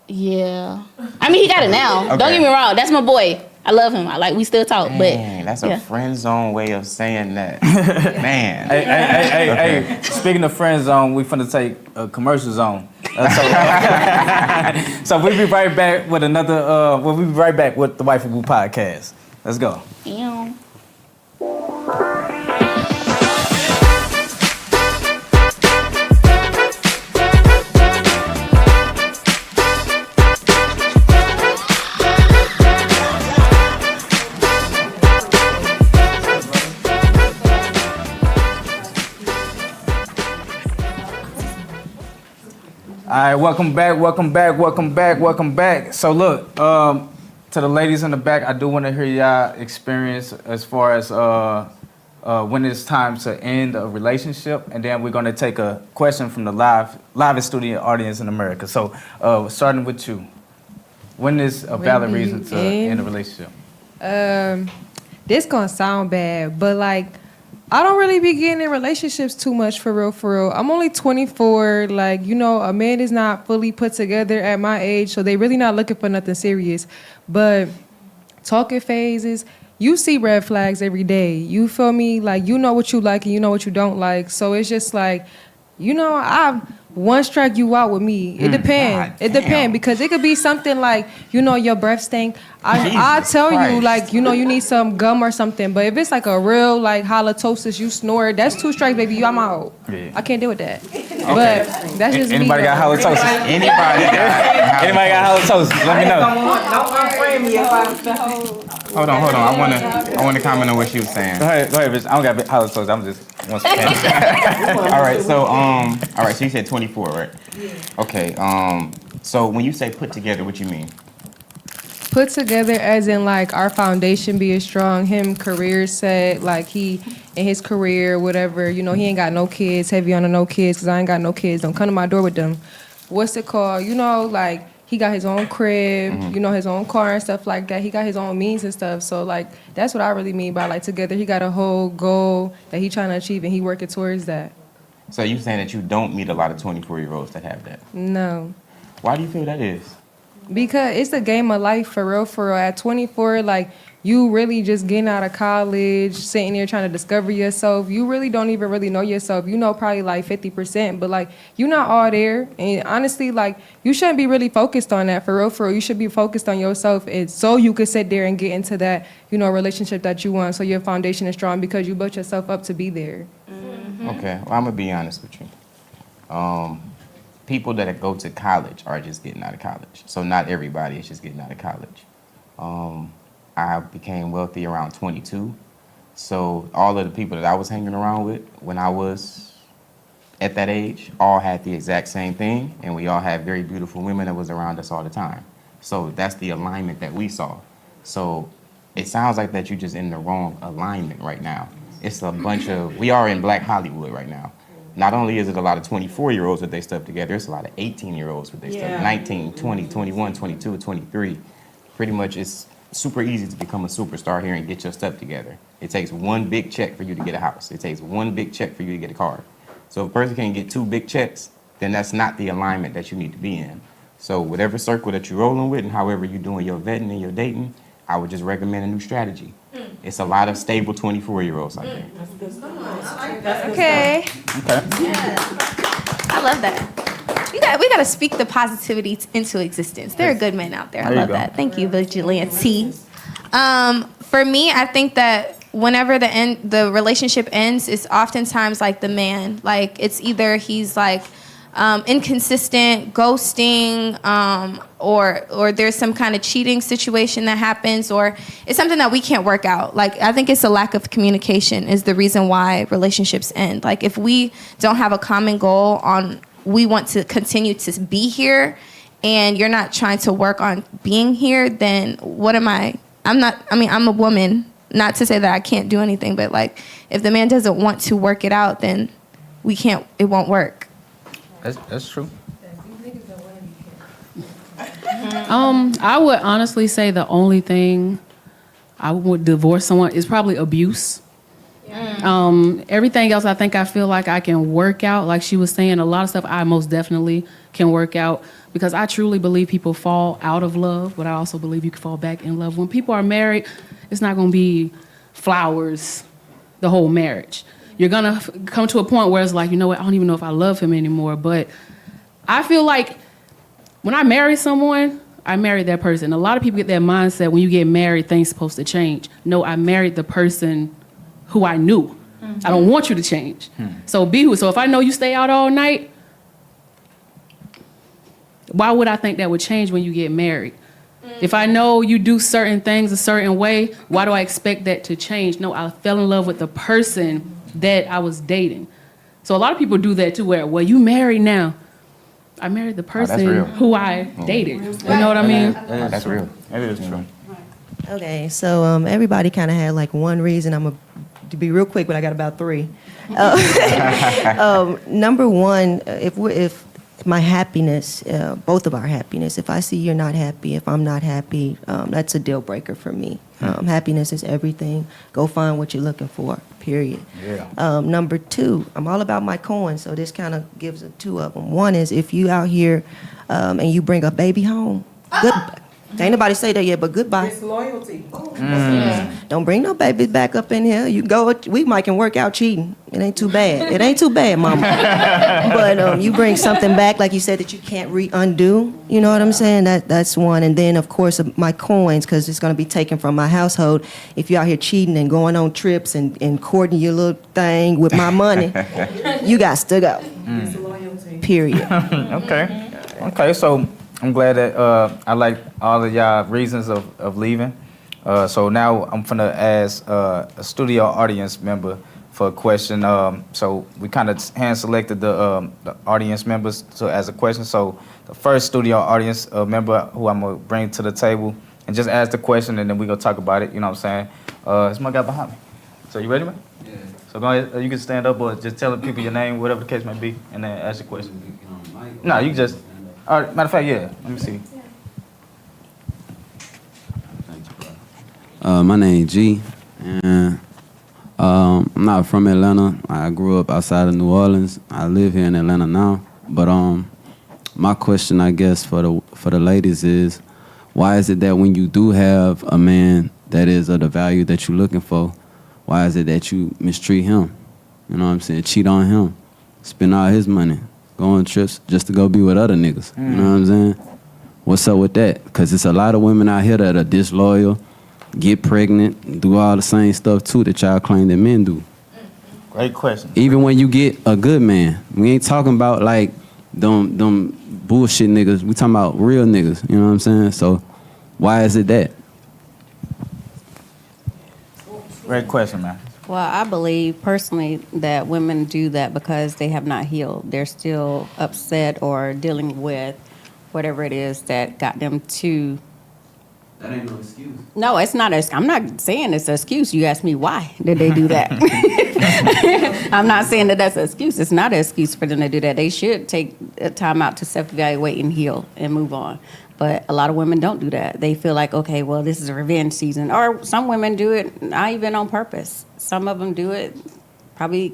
I mean, he got it now. Okay. Don't get me wrong. That's my boy. I love him. We still talk. Dang, but that's a friend zone way of saying that. Man. Hey. Speaking of friend zone, we finna take a commercial zone. So we'll be right back with another. We'll be right back with the Wifey Boo podcast. Let's go. Yeah. All right, welcome back. So look, to the ladies in the back, I do want to hear y'all experience as far as when it's time to end a relationship, and then we're going to take a question from the live studio audience in America. So starting with you, when is a valid do you reason to end a relationship? This gonna sound bad, but like, I don't really be getting in relationships too much for real. I'm only 24. Like, you know, a man is not fully put together at my age, so they really not looking for nothing serious. But talking phases, you see red flags every day. You feel me? Like, you know what you like and you know what you don't like. So it's just like, you know, I one strike you out with me. It depends. It depends because it could be something like, you know, your breath stink. I'll tell you, like, you know, you need some gum or something. But if it's like a real like halitosis, you snore, that's 2 strikes, baby. I'm out. Yeah. I can't deal with that. Okay. But that's just anybody me. Got halitosis? Anybody got halitosis? Let me know. Don't unfriend me if I... Hold on. I want to comment on what she was saying. Go ahead, bitch. I don't got halitosis. I'm just once again. All right, so you said 24, right? Yeah. Okay. So when you say put together, what you mean? Put together as in like our foundation being strong, him career set, like he in his career, whatever, you know, he ain't got no kids, heavy on the no kids, because I ain't got no kids, don't come to my door with them. What's it called? You know, like he got his own crib, you know, his own car and stuff like that. He got his own means and stuff. So like that's what I really mean by like together. He got a whole goal that he trying to achieve and he working towards that. So you saying that you don't meet a lot of 24-year-olds that have that? No. Why do you feel that is? Because it's a game of life for real. At 24, like, you really just getting out of college, sitting there trying to discover yourself. You really don't even really know yourself. You know probably like 50%, but like, you're not all there. And honestly, like, you shouldn't be really focused on that for real. You should be focused on yourself, and so you could sit there and get into that, you know, relationship that you want, so your foundation is strong because you built yourself up to be there. Okay, well, I'm going to be honest with you. People that go to college are just getting out of college. So not everybody is just getting out of college. I became wealthy around 22. So all of the people that I was hanging around with when I was at that age all had the exact same thing, and we all had very beautiful women that was around us all the time. So that's the alignment that we saw. So it sounds like that you're just in the wrong alignment right now. It's a bunch of, we are in Black Hollywood right now. Not only is it a lot of 24-year-olds with their stuff together, it's a lot of 18-year-olds with their stuff. 19, 20, 21, 22, 23. Pretty much it's super easy to become a superstar here and get your stuff together. It takes one big check for you to get a house. It takes one big check for you to get a car. So if a person can't get 2 big checks, then that's not the alignment that you need to be in. So whatever circle that you're rolling with and however you're doing your vetting and your dating, I would just recommend a new strategy. It's a lot of stable 24-year-olds out there. That's good. Okay. Yeah. I love that. We gotta speak the positivity into existence. There are good men out there. I love that. Thank you, Vigilante. For me, I think that whenever the relationship ends, it's oftentimes like the man. Like it's either he's like inconsistent, ghosting, or there's some kind of cheating situation that happens, or it's something that we can't work out. Like, I think it's a lack of communication is the reason why relationships end. Like, if we don't have a common goal on we want to continue to be here, and you're not trying to work on being here, then what am I? I'm a woman, not to say that I can't do anything, but like, if the man doesn't want to work it out, then it won't work. That's true. I would honestly say the only thing I would divorce someone is probably abuse. Everything else, I think I feel like I can work out. Like she was saying, a lot of stuff I most definitely can work out because I truly believe people fall out of love, but I also believe you can fall back in love. When people are married, it's not going to be flowers the whole marriage. You're going to come to a point where it's like, you know what, I don't even know if I love him anymore. But I feel like when I marry someone, I married that person. A lot of people get that mindset when you get married, things supposed to change. No, I married the person who I knew. I don't want you to change. So be who. So if I know you stay out all night, why would I think that would change when you get married? If I know you do certain things a certain way, why do I expect that to change? No, I fell in love with the person that I was dating. So a lot of people do that too, where, well, you married now. I married the that's person real. who I dated. You know what I mean? Oh, that's real. It is true. Okay, so everybody kind of had like one reason. I'm going to be real quick, but I got about three. Number one, if my happiness, both of our happiness, if I see you're not happy, if I'm not happy, that's a deal breaker for me. Happiness is everything. Go find what you're looking for, period. Yeah. Number two, I'm all about my coins, so this kind of gives two of them. One is if you out here and you bring a baby home, good. Ain't nobody say that yet, but goodbye. It's loyalty. Don't bring no babies back up in here. You go. We might can work out cheating. It ain't too bad. It ain't too bad, mama. But you bring something back, like you said, that you can't undo. You know what I'm saying? That's one. And then, of course, my coins, because it's going to be taken from my household. If you're out here cheating and going on trips and courting your little thing with my money, you got to go. It's loyalty. Period. Okay, so I'm glad that I like all of y'all reasons of leaving. So now I'm finna ask a studio audience member for a question. So we kind of hand selected the audience members to ask a question. So the first studio audience member who I'm gonna bring to the table and just ask the question, and then we gonna talk about it. You know what I'm saying? It's my guy behind me. So you ready, man? Yeah. So go ahead. You can stand up or just tell the people your name, whatever the case may be, and then ask your question. No, you just. All right, matter of fact, yeah. Let me see. My name G, and I'm not from Atlanta. I grew up outside of New Orleans. I live here in Atlanta now. But my question, I guess, for the ladies is, why is it that when you do have a man that is of the value that you're looking for, why is it that you mistreat him? You know what I'm saying? Cheat on him, spend all his money, go on trips just to go be with other niggas. You know what I'm saying? What's up with that? Because it's a lot of women out here that are disloyal, get pregnant, do all the same stuff too that y'all claim that men do. Great question. Even when you get a good man, we ain't talking about like them bullshit niggas. We talking about real niggas. You know what I'm saying? So why is it that? Great question, man. Well, I believe personally that women do that because they have not healed. They're still upset or dealing with whatever it is that got them to. That ain't no excuse. No, it's not. I'm not saying it's an excuse. You asked me why did they do that. I'm not saying that that's an excuse. It's not an excuse for them to do that. They should take time out to self-evaluate and heal and move on. But a lot of women don't do that. They feel like, okay, well, this is a revenge season. Or some women do it not even on purpose. Some of them do it probably,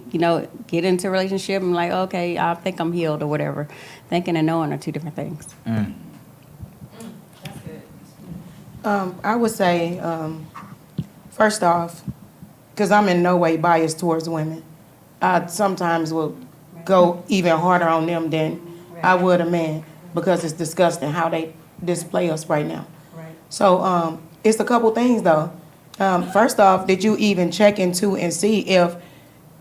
get into a relationship and like, okay, I think I'm healed or whatever. Thinking and knowing are two different things. I would say, first off, because I'm in no way biased towards women, I sometimes will go even harder on them than I would a man because it's disgusting how they display us right now. Right. So it's a couple things though. First off, did you even check into and see if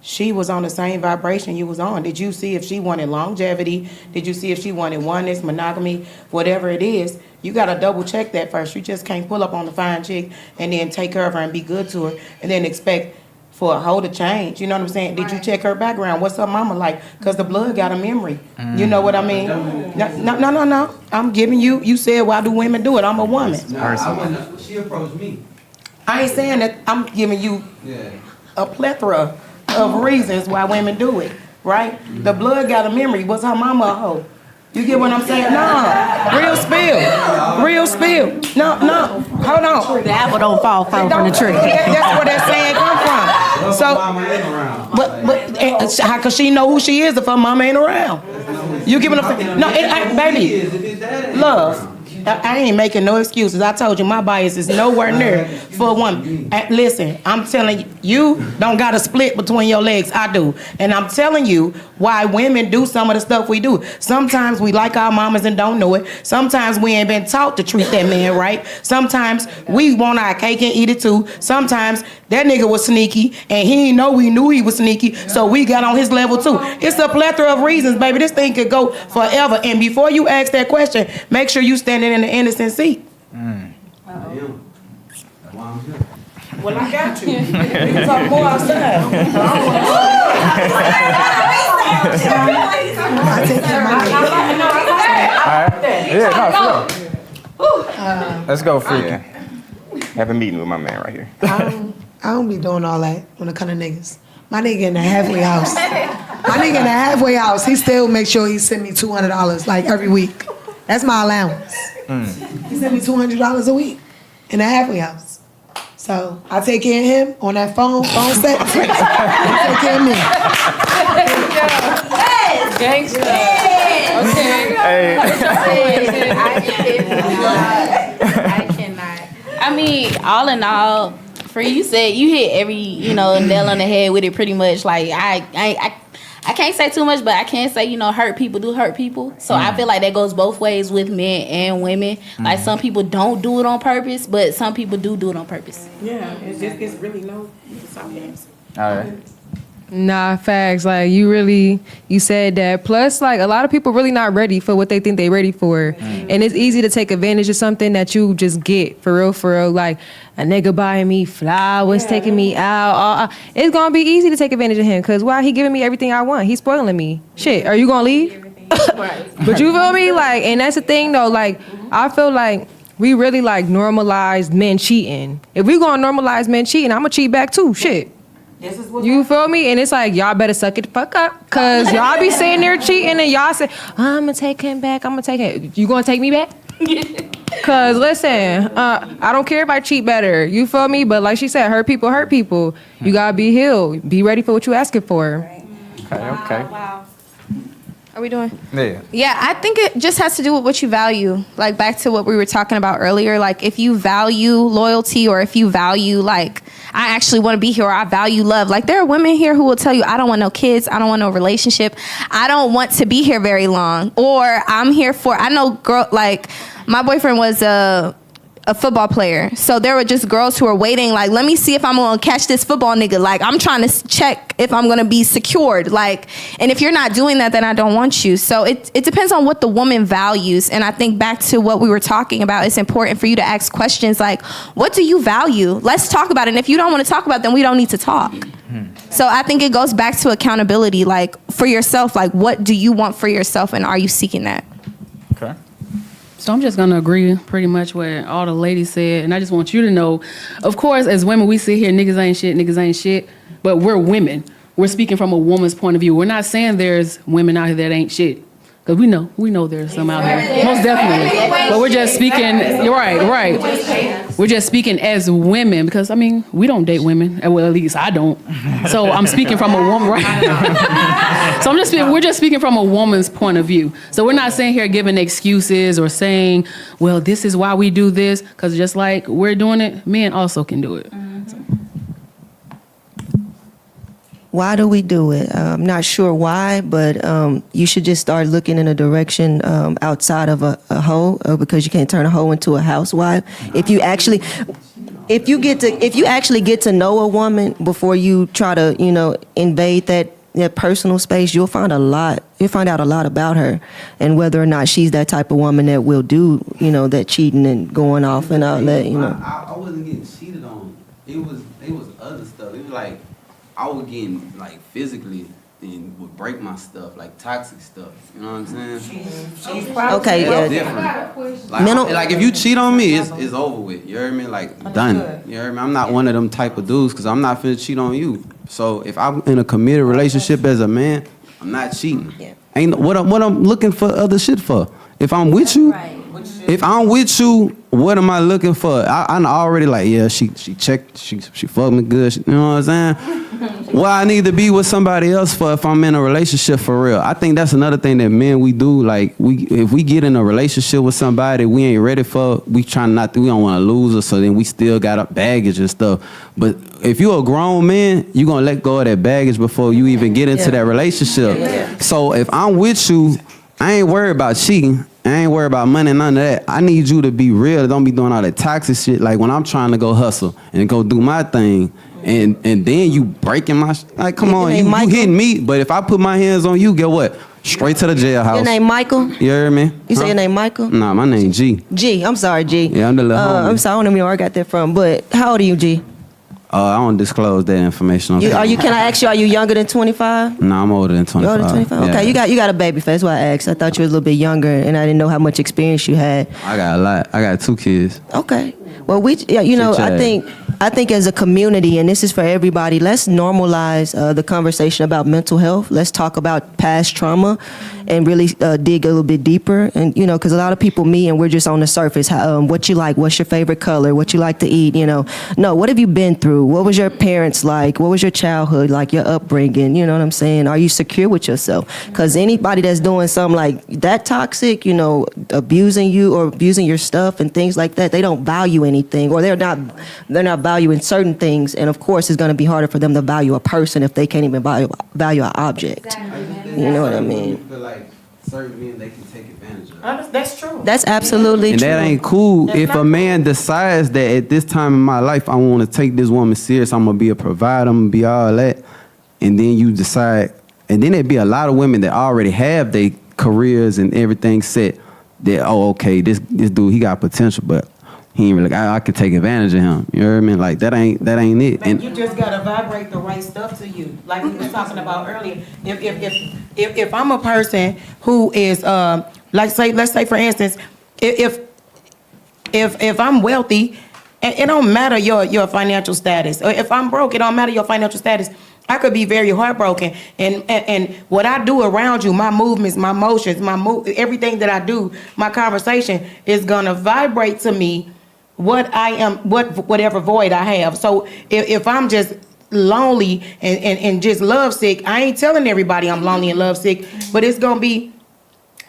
she was on the same vibration you was on? Did you see if she wanted longevity? Did you see if she wanted oneness, monogamy, whatever it is? You got to double check that first. You just can't pull up on the fine chick and then take care of her and be good to her and then expect for a hoe to change. You know what I'm saying? Did you check her background? What's her mama like? Because the blood got a memory. You know what I mean? No. I'm giving you, you said, why do women do it? I'm a woman. She approached me. I ain't saying that. I'm giving you a plethora of reasons why women do it, right? The blood got a memory. Was her mama a hoe? You get what I'm saying? No. Real spill. No. Hold on. The apple don't fall from the tree. That's where that saying come from. So, but how could she know who she is if her mama ain't around? You get what I'm saying? No, baby. Love. I ain't making no excuses. I told you my bias is nowhere near for a woman. Listen, I'm telling you, you don't got a split between your legs. I do. And I'm telling you why women do some of the stuff we do. Sometimes we like our mamas and don't know it. Sometimes we ain't been taught to treat that man right. Sometimes we want our cake and eat it too. Sometimes that nigga was sneaky and he didn't know we knew he was sneaky, so we got on his level too. It's a plethora of reasons, baby. This thing could go forever. And before you ask that question, make sure you standing in the innocent seat. Well, I got you. We can talk more outside. I take care of my Yeah, no, let's go, Freaky. Yeah. Have a meeting with my man right here. I don't be doing all that when it come to niggas. My nigga in the halfway house. He still make sure he send me $200 like every week. That's my allowance. He send me $200 a week in the halfway house. So I take care of him on that phone set. I take care of me. Gangsta. I cannot. I mean, all in all, Free, you said you hit every, nail on the head with it pretty much. Like, I can't say too much, but I can say, hurt people do hurt people. So I feel like that goes both ways with men and women. Like, some people don't do it on purpose, but some people do it on purpose. Yeah, it's really no answer. All right. Nah, facts. Like, you said that. Plus, like, a lot of people really not ready for what they think they ready for. And it's easy to take advantage of something that you just get, for real. Like, a nigga buying me flowers, taking me out. It's going to be easy to take advantage of him, because why? He giving me everything I want. He's spoiling me. Shit, are you going to leave? But you feel me? Like, and that's the thing, though. Like, I feel like we really, like, normalized men cheating. If we going to normalize men cheating, I'm going to cheat back, too. Shit. You feel me? And it's like, y'all better suck it the fuck up, because y'all be sitting there cheating and y'all say, I'm going to take him back. I'm going to take him. You going to take me back? Because listen, I don't care if I cheat better. You feel me? But like she said, hurt people. You got to be healed. Be ready for what you asking for. Okay. Wow. Are we doing? Yeah. Yeah, I think it just has to do with what you value. Like, back to what we were talking about earlier. Like, if you value loyalty, or if you value, like, I actually want to be here, or I value love. Like, there are women here who will tell you, I don't want no kids. I don't want no relationship. I don't want to be here very long. Or I'm here for, I know girl, like, my boyfriend was a football player. So there were just girls who were waiting, like, let me see if I'm going to catch this football nigga. Like, I'm trying to check if I'm going to be secured. Like, and if you're not doing that, then I don't want you. So it depends on what the woman values. And I think back to what we were talking about, it's important for you to ask questions like, what do you value? Let's talk about it. And if you don't want to talk about it, then we don't need to talk. So I think it goes back to accountability, like, for yourself. Like, what do you want for yourself, and are you seeking that? Okay. So I'm just going to agree pretty much what all the ladies said. And I just want you to know, of course, as women, we sit here, niggas ain't shit. But we're women. We're speaking from a woman's point of view. We're not saying there's women out here that ain't shit. Because we know there's some out here. Most definitely. But we're just speaking, right. We're just speaking as women. Because, I mean, we don't date women. Well, at least I don't. So I'm speaking from a woman, right? So we're just speaking from a woman's point of view. So we're not saying here giving excuses or saying, well, this is why we do this. Because just like we're doing it, men also can do it. Why do we do it? I'm not sure why, but you should just start looking in a direction outside of a hoe, because you can't turn a hoe into a housewife. If you actually get to know a woman before you try to, invade that personal space, you'll find out a lot about her, and whether or not she's that type of woman that will do, that cheating and going off and all that, I wasn't getting cheated on. It was other stuff. It was like, I was getting, like, physically, and would break my stuff, like toxic stuff. You know what I'm saying? Okay, yeah. Different. Like, if you cheat on me, it's over with. You heard me? Like, done. You heard me? I'm not one of them type of dudes, because I'm not finna cheat on you. So if I'm in a committed relationship as a man, I'm not cheating. Yeah. Ain't what I'm looking for other shit for. If I'm with you, what am I looking for? I'm already like, yeah, she checked, she fucked me good. You know what I'm saying? What I need to be with somebody else for if I'm in a relationship for real. I think that's another thing that men we do. Like, if we get in a relationship with somebody we ain't ready for, we don't want to lose her, so then we still got up baggage and stuff. But if you're a grown man, you're gonna let go of that baggage before you even get into that relationship. Yeah. So if I'm with you, I ain't worried about cheating. I ain't worried about money, none of that. I need you to be real. Don't be doing all that toxic shit. Like, when I'm trying to go hustle and go do my thing, and then you breaking my like, come on, you hitting me. But if I put my hands on you, get what? Straight to the jailhouse. Your name Michael? You heard me? You say your name Michael? Nah, my name G. G. I'm sorry, G. Yeah, I'm the little homie. I'm sorry, I don't even know where I got that from. But how old are you, G? I don't disclose that information. On Can camera. I ask you, are you younger than 25? No, I'm older than 25. You're older than 25? Okay, Yeah. you got a baby face. That's why I asked. I thought you was a little bit younger, and I didn't know how much experience you had. I got a lot. I got 2 kids. Okay. Well, I think as a community, and this is for everybody, let's normalize the conversation about mental health. Let's talk about past trauma and really dig a little bit deeper. And, because a lot of people meet and we're just on the surface. What you like, what's your favorite color, what you like to eat, No, what have you been through? What was your parents like? What was your childhood like, your upbringing? You know what I'm saying? Are you secure with yourself? Because anybody that's doing something like that toxic, abusing you or abusing your stuff and things like that, they don't value anything, or they're not valuing certain things. And of course, it's going to be harder for them to value a person if they can't even value an object. Exactly. You know what I mean? I feel like certain men, they can take advantage of. That's true. That's absolutely And true. that ain't cool. If a man decides that at this time in my life, I want to take this woman serious, I'm going to be a provider, I'm going to be all that, and then you decide, and then there'd be a lot of women that already have their careers and everything set, that, okay, this dude, he got potential, but he ain't really, I could take advantage of him. You know what I mean? Like, that ain't it. And you just gotta vibrate the right stuff to you, like we was talking about earlier. If I'm a person who is let's say for instance, if I'm wealthy, it don't matter your financial status. Or if I'm broke, it don't matter your financial status. I could be very heartbroken, and what I do around you, my movements, my motions, everything that I do, my conversation is gonna vibrate to me what I am, whatever void I have. So if I'm just lonely and just lovesick, I ain't telling everybody I'm lonely and lovesick, but it's gonna be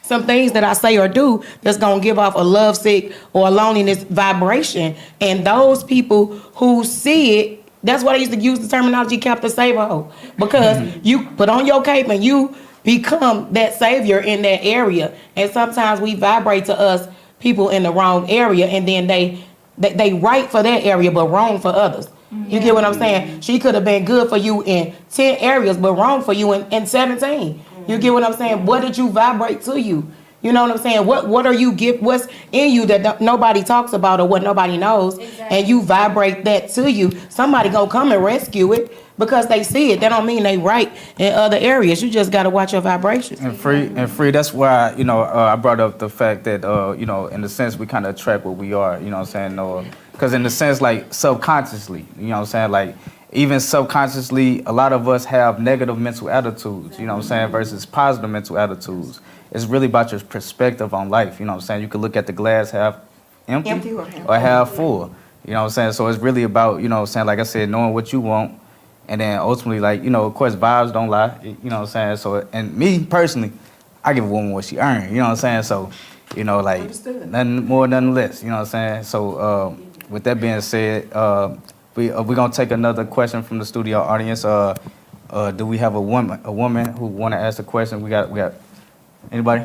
some things that I say or do that's gonna give off a lovesick or a loneliness vibration. And those people who see it, that's why I used to use the terminology Captain Save-A-Ho, because you put on your cape and you become that savior in that area. And sometimes we vibrate to us people in the wrong area, and then they right for that area but wrong for others. You get what I'm saying? She could have been good for you in 10 areas but wrong for you in 17. You get what I'm saying? What did you vibrate to you? You know what I'm saying? What are you what's in you that nobody talks about or what nobody knows? Exactly. And you vibrate that to you. Somebody gonna come and rescue it because they see it. That don't mean they right in other areas. You just gotta watch your vibrations. And free. That's why I brought up the fact that in the sense we kind of attract what we are. You know what I'm saying? Because in the sense like subconsciously, you know what I'm saying? Like even subconsciously, a lot of us have negative mental attitudes. You know what I'm saying? Versus positive mental attitudes. It's really about your perspective on life. You know what I'm saying? You can look at the glass half empty or half full. You know what I'm saying? So it's really about, you know what I'm saying, like I said, knowing what you want. And then ultimately, like, of course, vibes don't lie. You know what I'm saying? So, and me personally, I give a woman what she earned. You know what I'm saying? So, like, nothing more, nothing less. You know what I'm saying? So, with that being said, we're going to take another question from the studio audience. Do we have a woman who want to ask a question? We got anybody?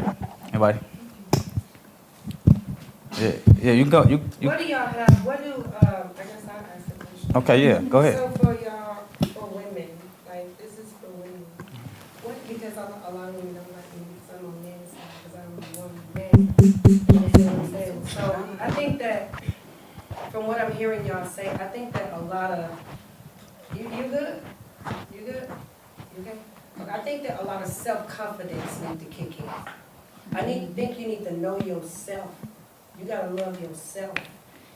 Yeah, you can go. You. What do y'all have? I guess I'll ask the question. Okay, yeah, go ahead. So for y'all, for women, like this is for women. Because a lot of women don't like me, some on men's side because I'm one man. You know what I'm saying? So I think that from what I'm hearing y'all say, I think that a lot of you good? You good? You okay? I think that a lot of self-confidence need to kick in. think you need to know yourself. You gotta love yourself.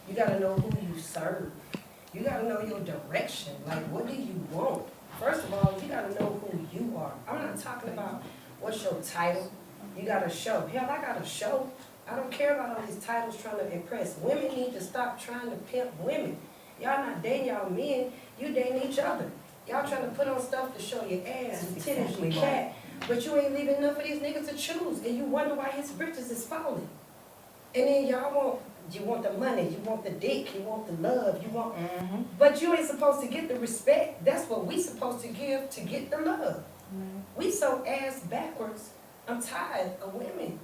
You gotta know who you serve. You gotta know your direction. Like, what do you want? First of all, you gotta know who you are. I'm not talking about what's your title. You got a show. Hell, I got a show. I don't care about all these titles trying to impress. Women need to stop trying to pimp women. Y'all not dating y'all men, you dating each other. Y'all trying to put on stuff to show your ass, your titties, your cat, but you ain't leaving enough for these niggas to choose, and you wonder why his britches is falling. And then you want the money, you want the dick, you want the love, you want, but you ain't supposed to get the respect. That's what we supposed to give to get the love. We so ass backwards. I'm tired of women,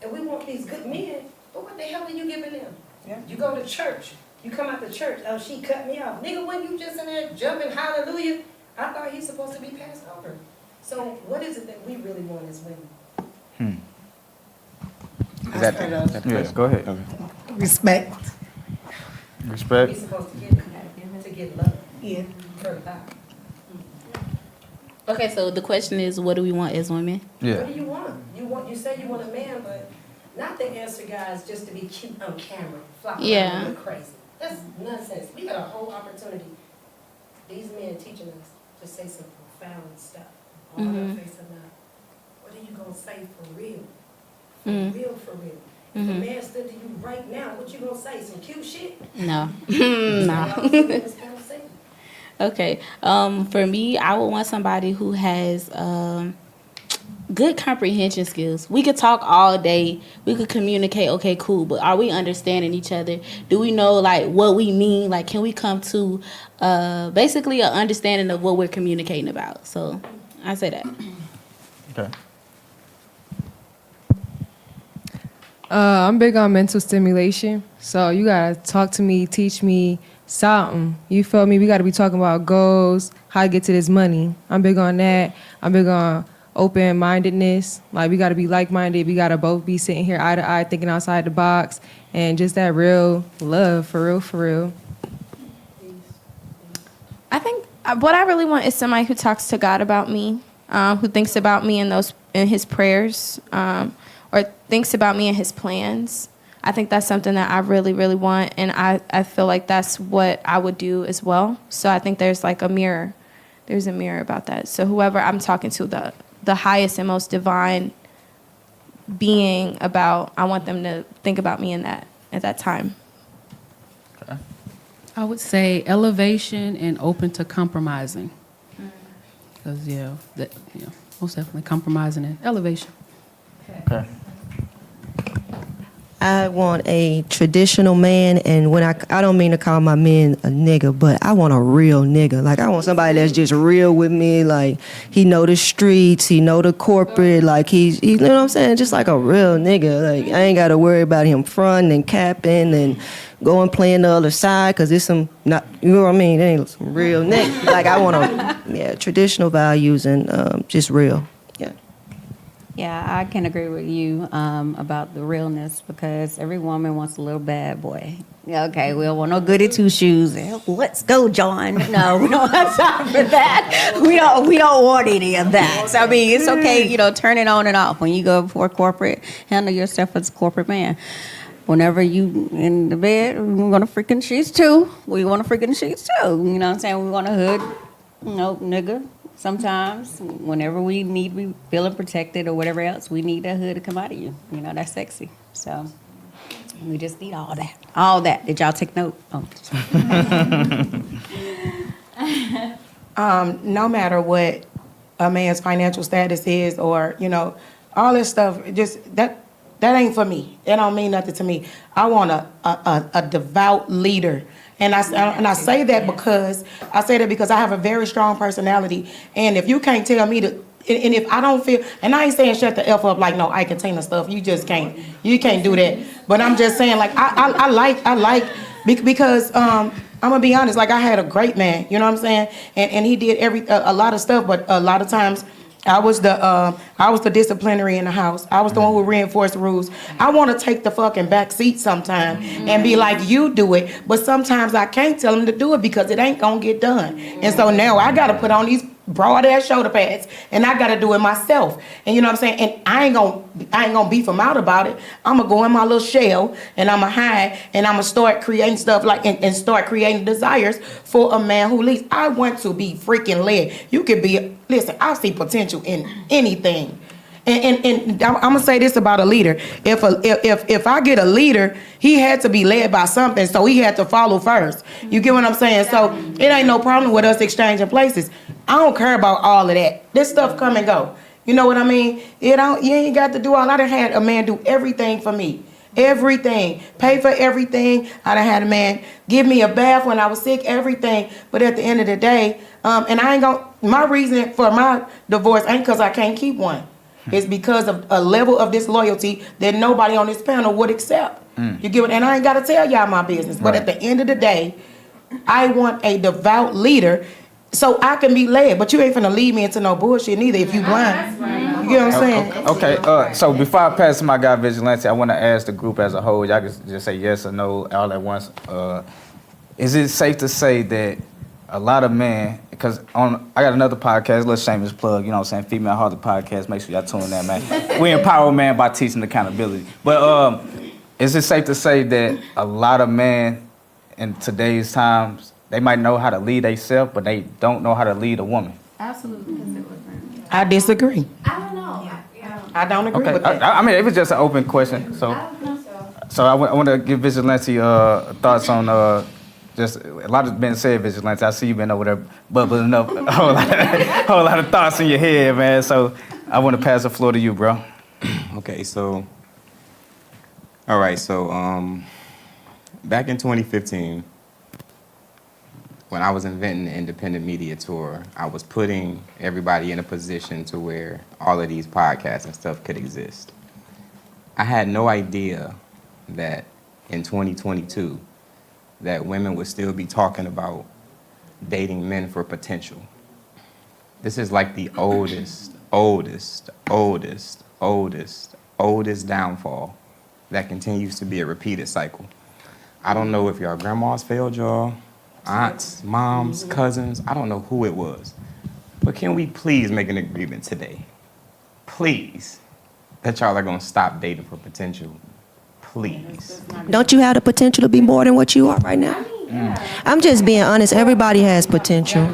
and we want these good men, but what the hell are you giving them? Yeah. You go to church, you come out to church, oh, she cut me off. Nigga, when you just in there jumping hallelujah, I thought he's supposed to be passed over. So what is it that we really want as women? Yes, go ahead. Respect. Respect. We supposed to get love. Yeah, certified. Okay, so the question is, what do we want as women? Yeah. What do you want? You say you want a man, but not to answer guys just to be cute on camera, flopping around and look crazy. That's nonsense. We got a whole opportunity. These men teaching us to say some profound stuff. All our face or not. What are you gonna say for real? For real, for real. If a man stood to you right now, what you gonna say? Some cute shit? No. No. Okay. For me, I would want somebody who has good comprehension skills. We could talk all day. We could communicate. Okay, cool. But are we understanding each other? Do we know like what we mean? Like, can we come to basically an understanding of what we're communicating about? So I say that. Okay. I'm big on mental stimulation. So you gotta talk to me, teach me something. You feel me? We gotta be talking about goals, how to get to this money. I'm big on that. I'm big on open-mindedness. Like, we gotta be like-minded. We gotta both be sitting here eye to eye, thinking outside the box, and just that real love, for real, for real. I think what I really want is somebody who talks to God about me, who thinks about me in his prayers, or thinks about me in his plans. I think that's something that I really, really want, and I feel like that's what I would do as well. So I think there's like a mirror. There's a mirror about that. So whoever I'm talking to, the highest and most divine being about, I want them to think about me in that at that time. Okay. I would say elevation and open to compromising. Because, most definitely compromising and elevation. Okay. I want a traditional man, and when I don't mean to call my men a nigga, but I want a real nigga. Like, I want somebody that's just real with me. Like, he know the streets, he know the corporate. Like, he you know what I'm saying? Just like a real nigga. Like, I ain't got to worry about him fronting and capping and going playing the other side, because it's some not, you know what I mean? It ain't some real nigga. Like, I want traditional values and just real. Yeah. Yeah, I can agree with you about the realness, because every woman wants a little bad boy. Yeah, okay, we don't want no goody two shoes. Let's go, John. No, we don't have time for that. We don't want any of that. So I mean, it's okay, turn it on and off. When you go before corporate, handle yourself as a corporate man. Whenever you in the bed, we want a freaking sheets too. We want a freaking sheets too. You know what I'm saying? We want a hood, nigga. Sometimes, whenever we need to be feeling protected or whatever else, we need that hood to come out of you. That's sexy. So we just need all that. All that. Did y'all take note? Oh. No matter what a man's financial status is, or all this stuff, just that ain't for me. That don't mean nothing to me. I want a devout leader. And I say that because I have a very strong personality, and if you can't tell me to, and if I don't feel, and I ain't saying shut the F up like no Ike Container stuff, you just can't do that. But I'm just saying, like, I like because I'm gonna be honest, like, I had a great man, you know what I'm saying, and he did a lot of stuff, but a lot of times I was the disciplinary in the house. I was the one who reinforced the rules. I want to take the fucking back seat sometime and be like, you do it. But sometimes I can't tell him to do it because it ain't gonna get done. And so now I gotta put on these broad ass shoulder pads and I gotta do it myself. And you know what I'm saying? And I ain't gonna beef him out about it. I'm gonna go in my little shell and I'm gonna hide and I'm gonna start creating stuff like and start creating desires for a man who leads. I want to be freaking led. You could be. Listen, I see potential in anything. And I'm gonna say this about a leader. If I get a leader, he had to be led by something, so he had to follow first. You get what I'm saying? So it ain't no problem with us exchanging places. I don't care about all of that. This stuff come and go. You know what I mean? You ain't got to do all. I done had a man do everything for me. Everything. Pay for everything. I done had a man give me a bath when I was sick, everything. But at the end of the day, and I ain't gonna, my reason for my divorce ain't because I can't keep one. It's because of a level of disloyalty that nobody on this panel would accept. You get it? And I ain't got to tell y'all my business. But at the end of the day, I want a devout leader so I can be led. But you ain't finna lead me into no bullshit neither if you blind. You get what I'm saying? Okay, so before I pass to my guy Vigilante, I want to ask the group as a whole. Y'all can just say yes or no all at once. Is it safe to say that a lot of men, because I got another podcast, little shameless plug, you know what I'm saying, FEMALEHOLIC PODCAST, make sure y'all tune in that, man. We empower man by teaching accountability. But is it safe to say that a lot of men in today's times, they might know how to lead themselves, but they don't know how to lead a woman? Absolutely. I disagree. I don't know. I don't agree Okay, with that. I mean, it was just an open question, so. So I want to give Vigilante thoughts on just a lot has been said, Vigilante. I see you been over there bubbling up a whole lot of thoughts in your head, man. So I want to pass the floor to you, bro. Okay, so, all right, so back in 2015, when I was inventing the independent media tour, I was putting everybody in a position to where all of these podcasts and stuff could exist. I had no idea that in 2022, that women would still be talking about dating men for potential. This is like the oldest downfall that continues to be a repeated cycle. I don't know if y'all grandmas failed y'all, aunts, moms, cousins, I don't know who it was. But can we please make an agreement today? Please, that y'all are gonna stop dating for potential. Please. Don't you have the potential to be more than what you are right now? I'm just being honest. Everybody has potential.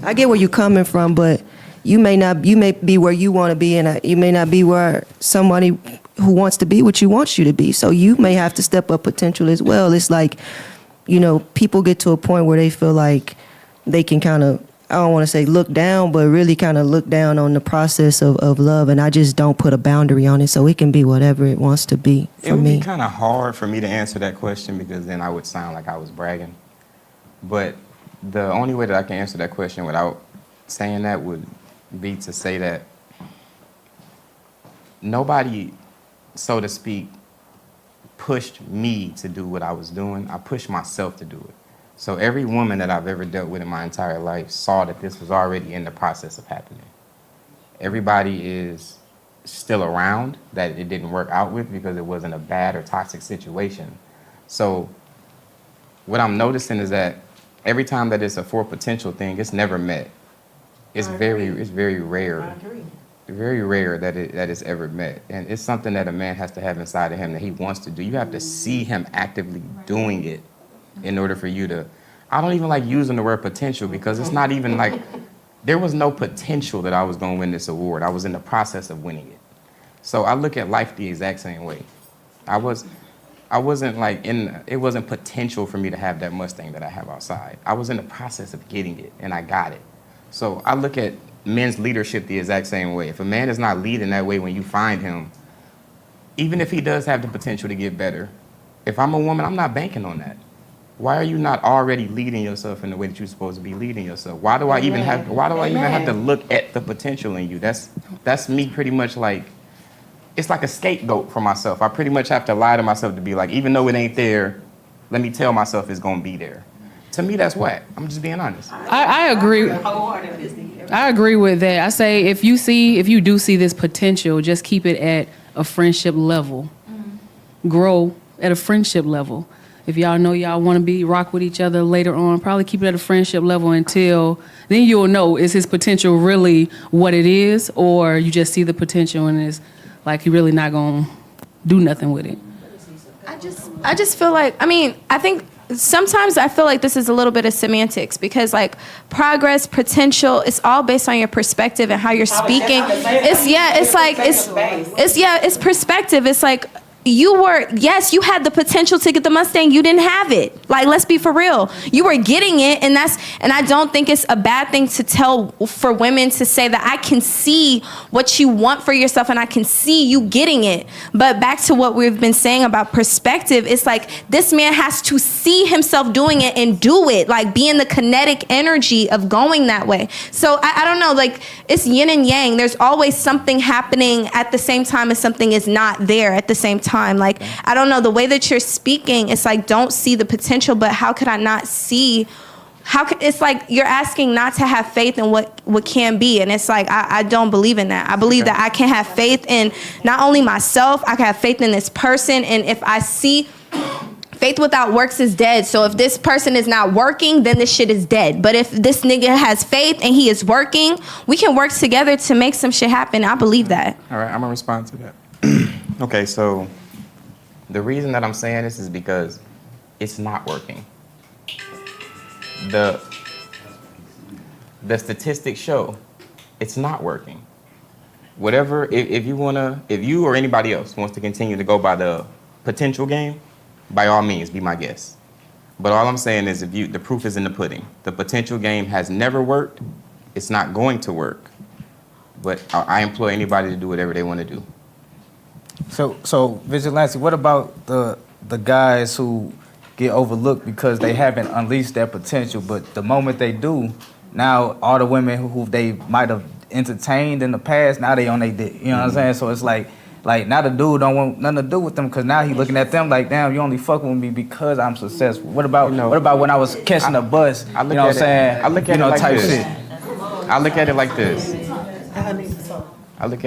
I get where you're coming from, but you may be where you want to be, and you may not be where somebody who wants to be what you wants you to be. So you may have to step up potential as well. It's like, people get to a point where they feel like they can kind of, I don't want to say look down, but really kind of look down on the process of love, and I just don't put a boundary on it, so it can be whatever it wants to be for me. It would be kind of hard for me to answer that question because then I would sound like I was bragging. But the only way that I can answer that question without saying that would be to say that nobody, so to speak, pushed me to do what I was doing. I pushed myself to do it. So every woman that I've ever dealt with in my entire life saw that this was already in the process of happening. Everybody is still around that it didn't work out with because it wasn't a bad or toxic situation. So what I'm noticing is that every time that it's a for potential thing, it's never met. It's very rare. I agree. Very rare that it's ever met. And it's something that a man has to have inside of him that he wants to do. You have to see him actively doing it in order for you to, I don't even like using the word potential because it's not even like, there was no potential that I was gonna win this award. I was in the process of winning it. So I look at life the exact same way. I wasn't like it wasn't potential for me to have that Mustang that I have outside. I was in the process of getting it and I got it. So I look at men's leadership the exact same way. If a man is not leading that way when you find him, even if he does have the potential to get better, if I'm a woman, I'm not banking on that. Why are you not already leading yourself in the way that you're supposed to be leading yourself? Why do I even have to look at the potential in you? That's me pretty much like, it's like a scapegoat for myself. I pretty much have to lie to myself to be like, even though it ain't there, let me tell myself it's gonna be there. To me, that's whack. I'm just being honest. I agree. I agree with that. I say if you do see this potential, just keep it at a friendship level. Grow at a friendship level. If y'all know y'all want to rock with each other later on, probably keep it at a friendship level until then you'll know, is his potential really what it is, or you just see the potential and it's like he really not going to do nothing with it. I just feel like, I think sometimes I feel like this is a little bit of semantics because like progress, potential, it's all based on your perspective and how you're speaking. It's perspective. It's like, you had the potential to get the Mustang. You didn't have it. Like, let's be for real. You were getting it, and I don't think it's a bad thing to tell for women to say that I can see what you want for yourself, and I can see you getting it. But back to what we've been saying about perspective, it's like this man has to see himself doing it and do it, like be in the kinetic energy of going that way. So I don't know, like it's yin and yang. There's always something happening at the same time as something is not there at the same time. Like, I don't know, the way that you're speaking, it's like, don't see the potential, but how could I not see? It's like you're asking not to have faith in what can be. And it's like, I don't believe in that. I believe that I can have faith in not only myself, I can have faith in this person. And if I see faith without works is dead. So if this person is not working, then this shit is dead. But if this nigga has faith and he is working, we can work together to make some shit happen. I believe that. All right, I'm gonna respond to that. Okay, so the reason that I'm saying this is because it's not working. The statistics show it's not working. Whatever, if you or anybody else wants to continue to go by the potential game, by all means, be my guest. But all I'm saying is the proof is in the pudding. The potential game has never worked. It's not going to work. But I implore anybody to do whatever they want to do. So Vigilante, what about the guys who get overlooked because they haven't unleashed their potential, but the moment they do, now all the women who they might have entertained in the past, now they on their dick. You know what I'm saying? So it's like now the dude don't want nothing to do with them because now he looking at them like, damn, you only fucking with me because I'm successful. What about when I was catching a bus? You know what I'm saying? I look at it like type this. shit. I look at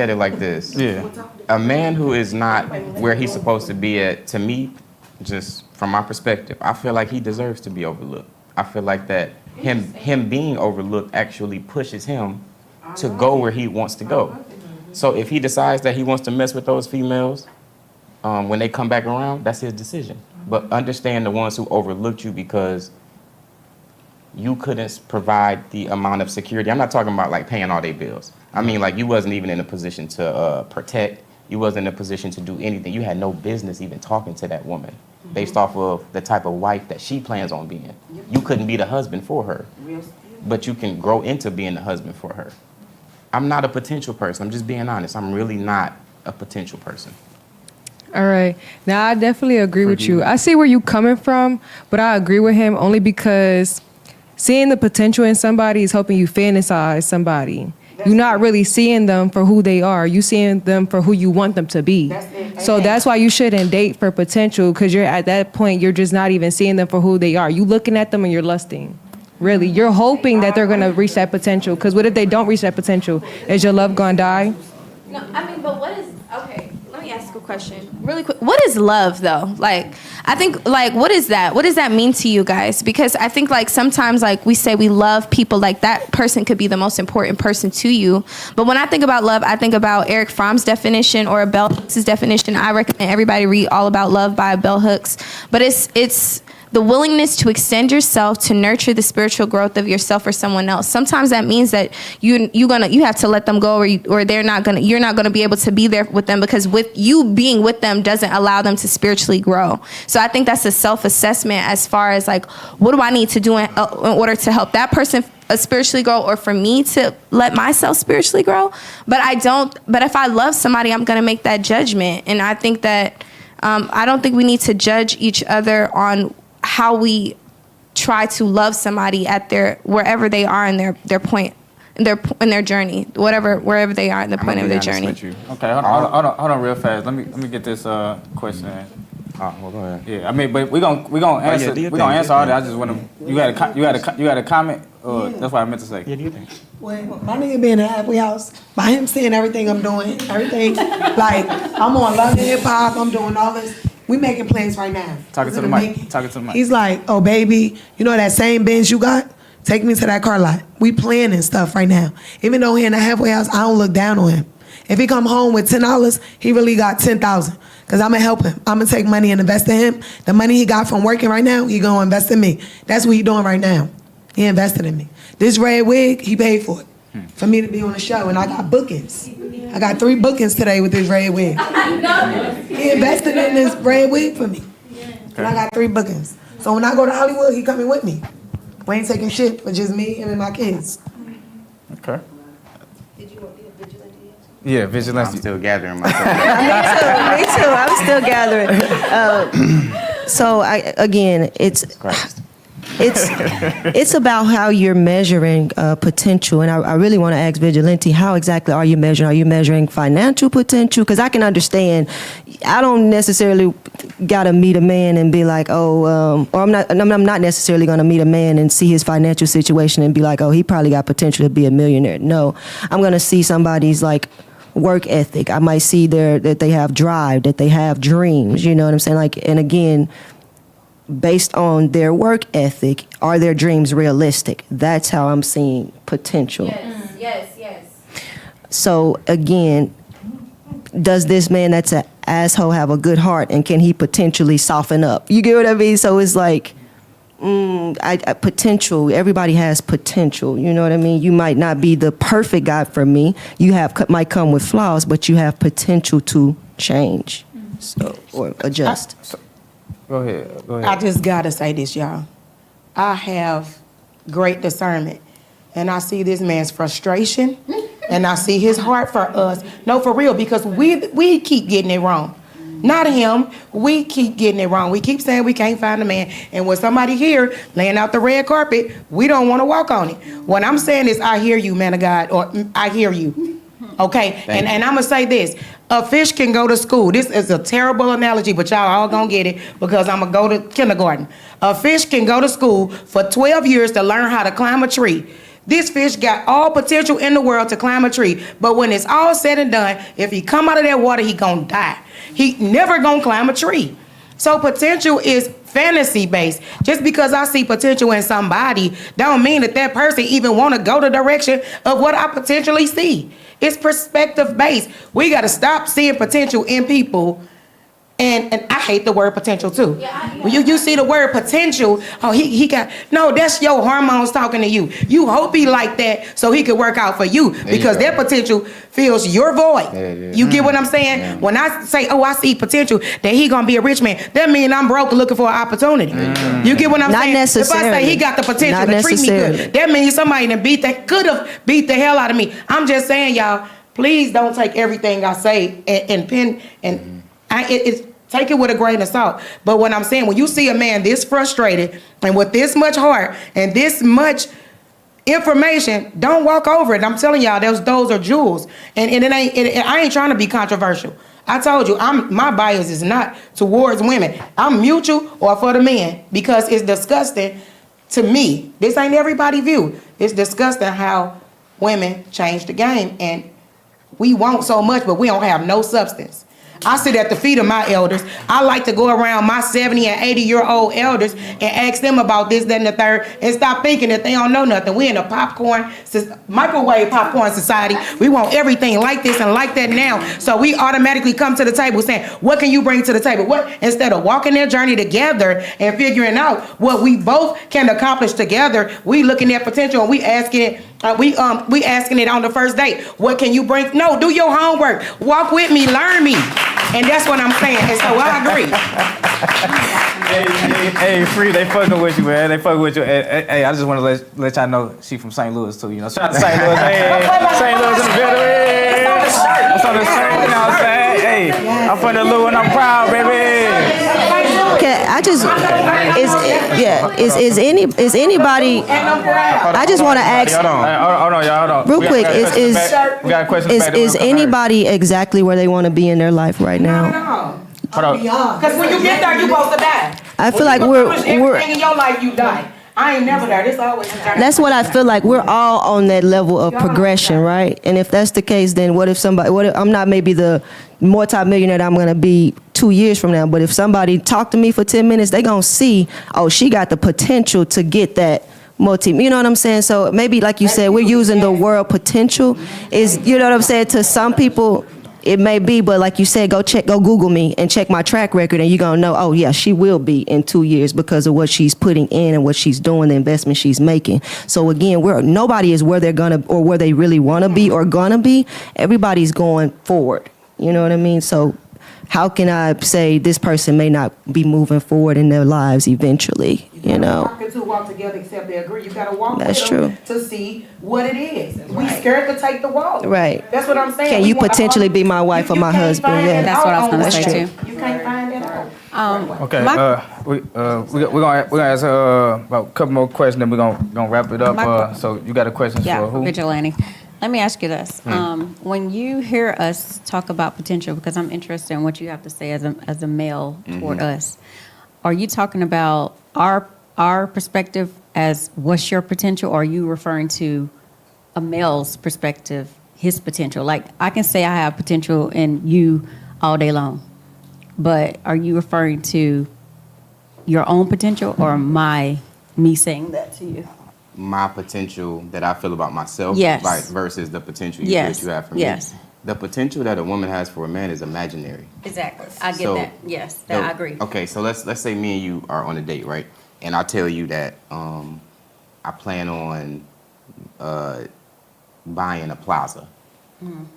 it like this. Yeah. A man who is not where he's supposed to be at, to me, just from my perspective, I feel like he deserves to be overlooked. I feel like that him being overlooked actually pushes him to go where he wants to go. So if he decides that he wants to mess with those females when they come back around, that's his decision. But understand the ones who overlooked you because you couldn't provide the amount of security. I'm not talking about like paying all their bills. I mean, like you wasn't even in a position to protect. You wasn't in a position to do anything. You had no business even talking to that woman based off of the type of wife that she plans on being. You couldn't be the husband for her, but you can grow into being the husband for her. I'm not a potential person. I'm just being honest. I'm really not a potential person. All right. Now, I definitely agree with you. I see where you're coming from, but I agree with him only because seeing the potential in somebody is helping you fantasize somebody. You're not really seeing them for who they are. You're seeing them for who you want them to be. So that's why you shouldn't date for potential, because you're at that point, you're just not even seeing them for who they are. You looking at them and you're lusting. Really. You're hoping that they're going to reach that potential, because what if they don't reach that potential? Is your love going to die? No, I mean, but what is, okay, let me ask a question really quick. What is love though? Like, I think like, what is that? What does that mean to you guys? Because I think like sometimes like we say we love people, like that person could be the most important person to you. But when I think about love, I think about Eric Fromm's definition or Bell Hooks' definition. I recommend everybody read All About Love by Bell Hooks. But it's the willingness to extend yourself to nurture the spiritual growth of yourself or someone else. Sometimes that means that you have to let them go, or you're not gonna be able to be there with them, because with you being with them doesn't allow them to spiritually grow. So I think that's a self-assessment as far as like, what do I need to do in order to help that person spiritually grow, or for me to let myself spiritually grow. But if I love somebody, I'm gonna make that judgment. And I think that I don't think we need to judge each other on how we try to love somebody at wherever they are in their point, in their journey, wherever they are in the point of their journey. Okay, hold on real fast. Let me get this question in. Oh, well, go ahead. Yeah, I mean, but we gonna answer all that. I just want to. You had a comment. That's what I meant to say. Yeah, do you think? Well, my nigga being in the halfway house, by him seeing everything I'm doing, everything, like I'm on Love and Hip Hop, I'm doing all this. We making plans right now. Talking to the mic. He's like, oh baby, you know that same Benz you got? Take me to that car lot. We planning stuff right now. Even though he in the halfway house, I don't look down on him. If he come home with $10, he really got 10,000. Cause I'm gonna help him. I'm gonna take money and invest in him. The money he got from working right now, he gonna invest in me. That's what he doing right now. He invested in me. This red wig, he paid for it. For me to be on the show, and I got bookings. I got 3 bookings today with this red wig. He invested in this red wig for me. And I got 3 bookings. So when I go to Hollywood, he coming with me. We ain't taking shit for just me, him, and my kids. Okay. Did you want to be a vigilante yet? Yeah, Vigilante. I'm still gathering myself. Me too. I'm still gathering. So it's about how you're measuring potential, and I really want to ask Vigilante, how exactly are you measuring? Are you measuring financial potential? Because I can understand, I don't necessarily gotta meet a man and be like, or I'm not necessarily gonna meet a man and see his financial situation and be like, oh, he probably got potential to be a millionaire. No, I'm gonna see somebody's like work ethic. I might see that they have drive, that they have dreams. You know what I'm saying? Like, and again, based on their work ethic, are their dreams realistic? That's how I'm seeing potential. Yes. So again, does this man that's an asshole have a good heart, and can he potentially soften up? You get what I mean? So it's like, potential. Everybody has potential. You know what I mean? You might not be the perfect guy for me. You might come with flaws, but you have potential to change, or adjust. Go ahead. I just gotta say this, y'all. I have great discernment, and I see this man's frustration, and I see his heart for us. No, for real, because we keep getting it wrong. Not him. We keep getting it wrong. We keep saying we can't find a man, and when somebody here laying out the red carpet, we don't want to walk on it. What I'm saying is, I hear you, man of God, or I hear you. Okay, and I'm gonna say this: a fish can go to school. This is a terrible analogy, but y'all all gonna get it because I'm gonna go to kindergarten. A fish can go to school for 12 years to learn how to climb a tree. This fish got all potential in the world to climb a tree, but when it's all said and done, if he come out of that water, he gonna die. He never gonna climb a tree. So potential is fantasy based. Just because I see potential in somebody, don't mean that person even want to go the direction of what I potentially see. It's perspective based. We got to stop seeing potential in people. And I hate the word potential too. When you see the word potential, he got, no, that's your hormones talking to you. You hope he like that so he can work out for you, because that potential fills your void. You get what I'm saying? Yeah. When I say, I see potential that he gonna be a rich man, that means I'm broke looking for an opportunity. You get what I'm saying? Necessarily. If I say he got the potential to treat me good, that means somebody that could have beat the hell out of me. I'm just saying, y'all, please don't take everything I say take it with a grain of salt. But what I'm saying, when you see a man this frustrated and with this much heart and this much information, don't walk over it. I'm telling y'all, those are jewels. And I ain't trying to be controversial. I told you, my bias is not towards women. I'm mutual or for the men, because it's disgusting to me. This ain't everybody's view. It's disgusting how women change the game, and we want so much, but we don't have no substance. I sit at the feet of my elders. I like to go around my 70 and 80-year-old elders and ask them about this, that, and the third, and stop thinking that they don't know nothing. We in a microwave popcorn society. We want everything like this and like that now. So we automatically come to the table saying, what can you bring to the table? What, instead of walking their journey together and figuring out what we both can accomplish together, we looking at potential and we asking it. We asking it on the first date. What can you bring? No, do your homework. Walk with me, learn me. And that's what I'm saying. And so I agree. Hey, Free, they fucking with you, man. They fucking with you. Hey, I just want to let y'all know she from St. Louis too. You know, shout out to St. Louis. Hey, St. Louis in the building. That's on the shirt. You know what I'm saying? Hey, I'm from the Lou and I'm proud, baby. Is anybody? I just want to ask. Hold on, y'all. Hold on. Real quick, we got a question. Is anybody exactly where they want to be in their life right now? No. Hold on. Because when you get there, you're supposed to die. I feel like we're everything in your life, you die. I ain't never there. This always. That's what I feel like. We're all on that level of progression, right? And if that's the case, then what if I'm not maybe the multi-millionaire that I'm going to be 2 years from now, but if somebody talk to me for 10 minutes, they going to see, she got the potential to get that you know what I'm saying? So maybe, like you said, we're using the word potential you know what I'm saying? To some people, it may be, but like you said, go Google me and check my track record, and you're going to know, yeah, she will be in 2 years because of what she's putting in and what she's doing, the investment she's making. So again, nobody is where they're going to, or where they really want to be or going to be. Everybody's going forward. You know what I mean? So how can I say this person may not be moving forward in their lives eventually, you know? The two walk together except they agree. You got to walk That's with true. them to see what it is. We scared to take the walk. Right. That's what I'm saying. Can you potentially be my wife or my husband? Yeah. That's what I was going to say too. You can't find it out. Okay. We're gonna ask about a couple more questions, then we're gonna wrap it up. So you got a question for who? Vigilante. Let me ask you this. When you hear us talk about potential, because I'm interested in what you have to say as a male toward us, are you talking about our perspective as what's your potential, or are you referring to a male's perspective, his potential? Like, I can say I have potential in you all day long, but are you referring to your own potential or me saying that to you? My potential that I feel about myself, Yes. like versus the potential Yes. that you have for Yes. me. The potential that a woman has for a man is imaginary. Exactly. I get So, that. Yes, that I So, agree. Okay, so let's say me and you are on a date, right? And I tell you that I plan on buying a plaza.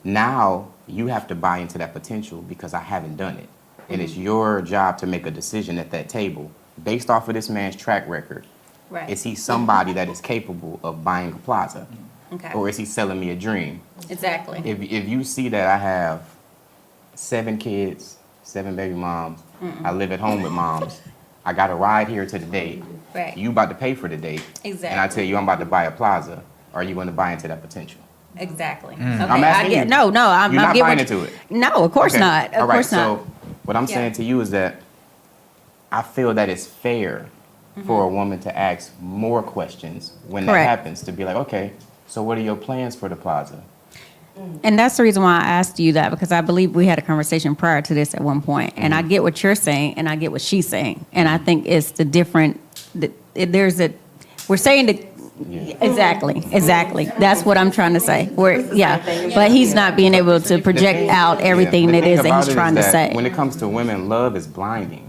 Now you have to buy into that potential because I haven't done it. And it's your job to make a decision at that table based off of this man's track record. Right. Is he somebody that is capable of buying a plaza? Okay. Or is he selling me a dream? Exactly. If you see that I have 7 kids, 7 baby moms, I live at home with moms, I got a ride here to the date, Right. you about to pay for the date, Exactly. and I tell you I'm about to buy a plaza, are you going to buy into that potential? Exactly. Okay, I'm asking you. No, I'm You're not get buying what into it. No, of course Okay. not. Of All right, course not. so what I'm saying to you is that I feel that it's fair for a woman to ask more questions when that Correct. happens, to be like, okay, so what are your plans for the plaza? And that's the reason why I asked you that, because I believe we had a conversation prior to this at one point. And I get what you're saying, and I get what she's saying. And I think it's the different, we're saying that, exactly. That's what I'm trying to say. But he's not being able to project out everything The that thing is that about he's it trying to that say. When it comes to women, love is blinding.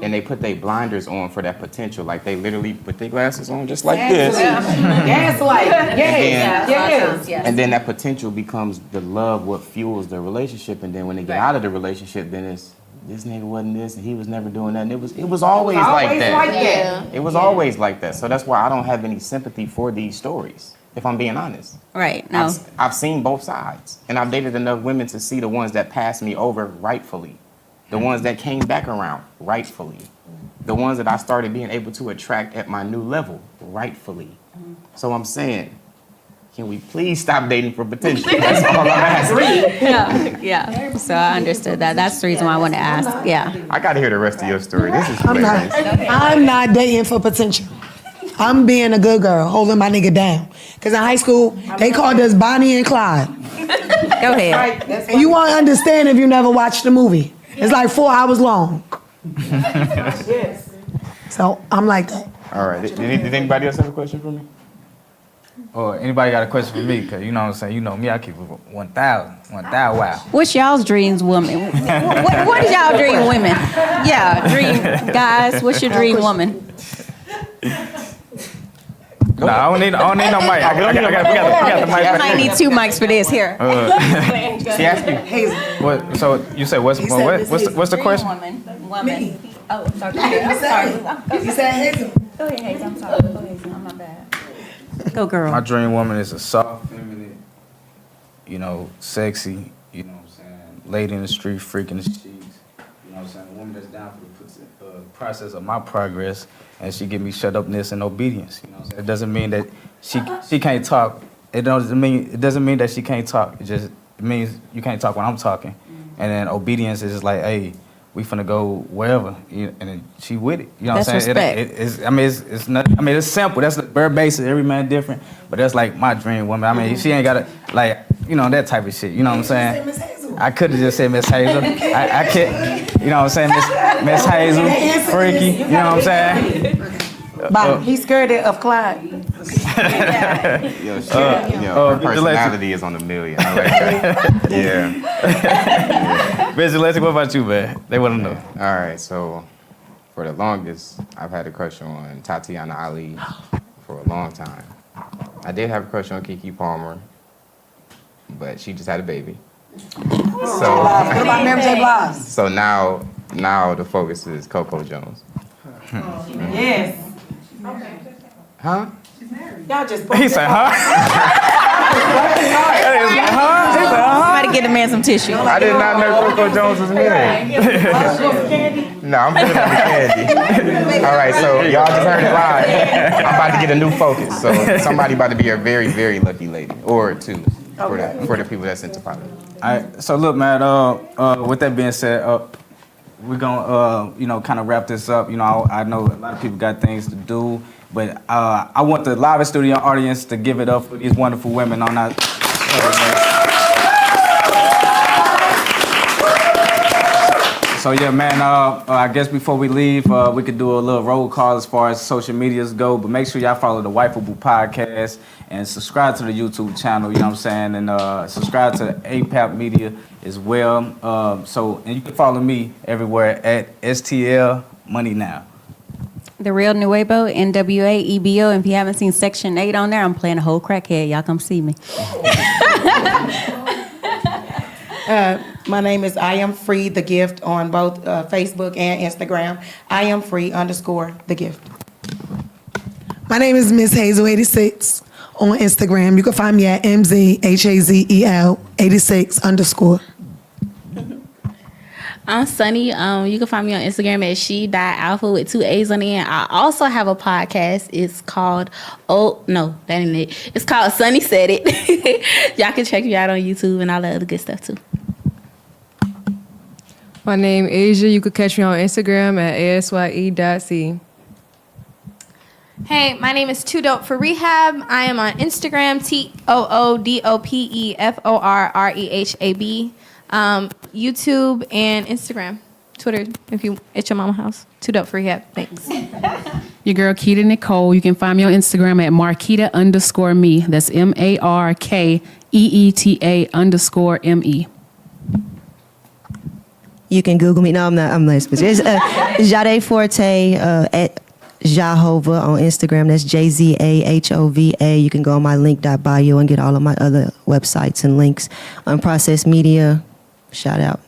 And they put their blinders on for that potential. Like they literally put their glasses on just like this. Gaslight. Yes. And then that potential becomes the love, what fuels the relationship. And then when they get out of the relationship, then it's this nigga wasn't this and he was never doing that. And it was always like that. It was always like that. So that's why I don't have any sympathy for these stories, if I'm being honest. Right, no. I've seen both sides. And I've dated enough women to see the ones that passed me over rightfully. The ones that came back around rightfully. The ones that I started being able to attract at my new level rightfully. So I'm saying, can we please stop dating for potential? That's all I'm asking. Yeah. So I understood that. That's the reason why I wanted to ask. Yeah. I gotta hear the rest of your story. This is I'm hilarious. not dating for potential. I'm being a good girl, holding my nigga down. Because in high school, they called us Bonnie and Clyde. Go ahead. And you won't understand if you never watched the movie. It's like 4 hours long. So I'm like that. All right. Did anybody else have a question for me? Or anybody got a question for me? Because you know what I'm saying? You know me, I keep it 1,000. Wow. What's y'all's dreams woman? What is y'all dream women? Yeah, dream guys. What's your dream woman? No, I don't need no mic. We got the mic. I might need 2 mics for this here. She asked you. What? So you say what's the question? Woman. Oh, sorry. I'm sorry. He said Hazel. Go ahead, Hazel. I'm sorry. Go ahead, Hazel. I'm not bad. Go, girl. My dream woman is a soft, feminine, sexy, you know what I'm saying, lady in the street, freak in the sheets, you know what I'm saying, a woman that's down for the process of my progress, and she give me shut upness and obedience, you know what I'm saying. It doesn't mean that she can't talk. It doesn't mean that she can't talk. It means you can't talk when I'm talking, and then obedience is just like, hey, we finna go wherever, and then she with it. You know what I'm saying? It's not. I mean, it's simple. That's the bare basic. Every man different, but that's like my dream woman. I mean, she ain't gotta that type of shit. You know what I'm saying? I could have just said Miss Hazel. I can't. You know what I'm saying? Miss Hazel, freaky. You know what I'm saying? Bob, he's scared of Clyde. Her personality is on a million. I like that. Yeah. Vigilante, what about you, man? They want to know. All right, so for the longest, I've had a crush on Tatiana Ali for a long time. I did have a crush on Keke Palmer, but she just had a baby. So, What about Mary J. Blige? so now the focus is Coco Jones. Yes. Huh? Y'all just He said, huh? Somebody get the man some tissue. I did not know Coco Jones was married. No, I'm putting on the candy. All right, so y'all just heard it live. I'm about to get a new focus. So somebody about to be a very, very lucky lady, or two, for the people that's into politics. All right, so look, man, with that being said, we're gonna, kind of wrap this up. I know a lot of people got things to do, but I want the live studio audience to give it up for these wonderful women on our. So yeah, man. I guess before we leave, we could do a little roll call as far as social medias go. But make sure y'all follow the Wifeable Podcast and subscribe to the YouTube channel. You know what I'm saying? And subscribe to APAP Media as well. And you can follow me everywhere at STL MoneyNow. The Real Nuevo, NWA, EBO. And if you haven't seen Section 8 on there, I'm playing a whole crackhead. Y'all come see me. My name is I Am Free the Gift on both Facebook and Instagram. I am free _ the gift. My name is Miss Hazel86 on Instagram. You can find me at MZHAZEL 86 _. I'm Sunny. You can find me on Instagram at she.alpha with 2 A's on the end. I also have a podcast. It's called that ain't it. It's called Sunny Said It. Y'all can check me out on YouTube and all that other good stuff too. My name is Asia. You could catch me on Instagram at asye.c. Hey, my name is Too Dope for Rehab. I am on Instagram, TOODOPEFORREHAB. YouTube and Instagram. Twitter, if you at your mama's house. Too Dope for Rehab. Thanks. Your girl, Keita Nicole. You can find me on Instagram at Marquita_me. That's MARKEETA_ME. You can Google me. No, I'm not. I'm less specific. It's Jade Forte at Jahova on Instagram. That's JZAHOVA. You can go on my link.bio and get all of my other websites and links. Unprocessed Media, shout out.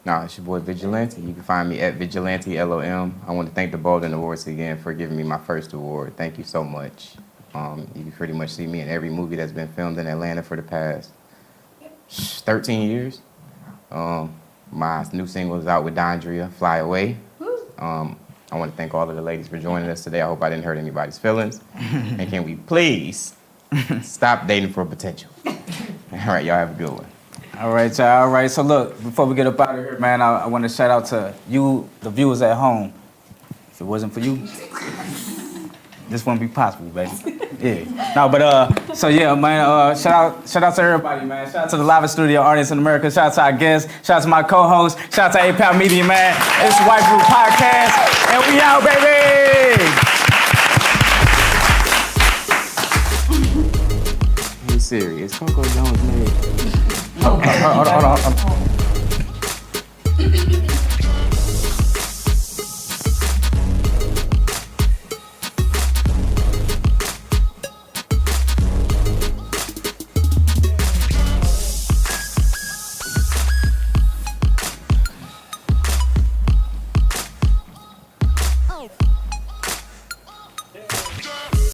Nah, it's your boy Vigilante. You can find me at Vigilante LOM. I want to thank the Bolden Awards again for giving me my first award. Thank you so much. You can pretty much see me in every movie that's been filmed in Atlanta for the past 13 years. My new single is out with Dondria, Fly Away. I want to thank all of the ladies for joining us today. I hope I didn't hurt anybody's feelings. And can we please stop dating for potential? All right, y'all have a good one. All right, y'all. All right. So look, before we get up out of here, man, I want to shout out to you, the viewers at home. If it wasn't for you, this wouldn't be possible, baby. Yeah. No, but so yeah, man. Shout out to everybody, man. Shout out to the live studio artists in America. Shout out to our guests. Shout out to my co-host. Shout out to APAP Media, man. It's the White Group Podcast, and we out, baby. Are you serious? Coco Jones made. Hold on.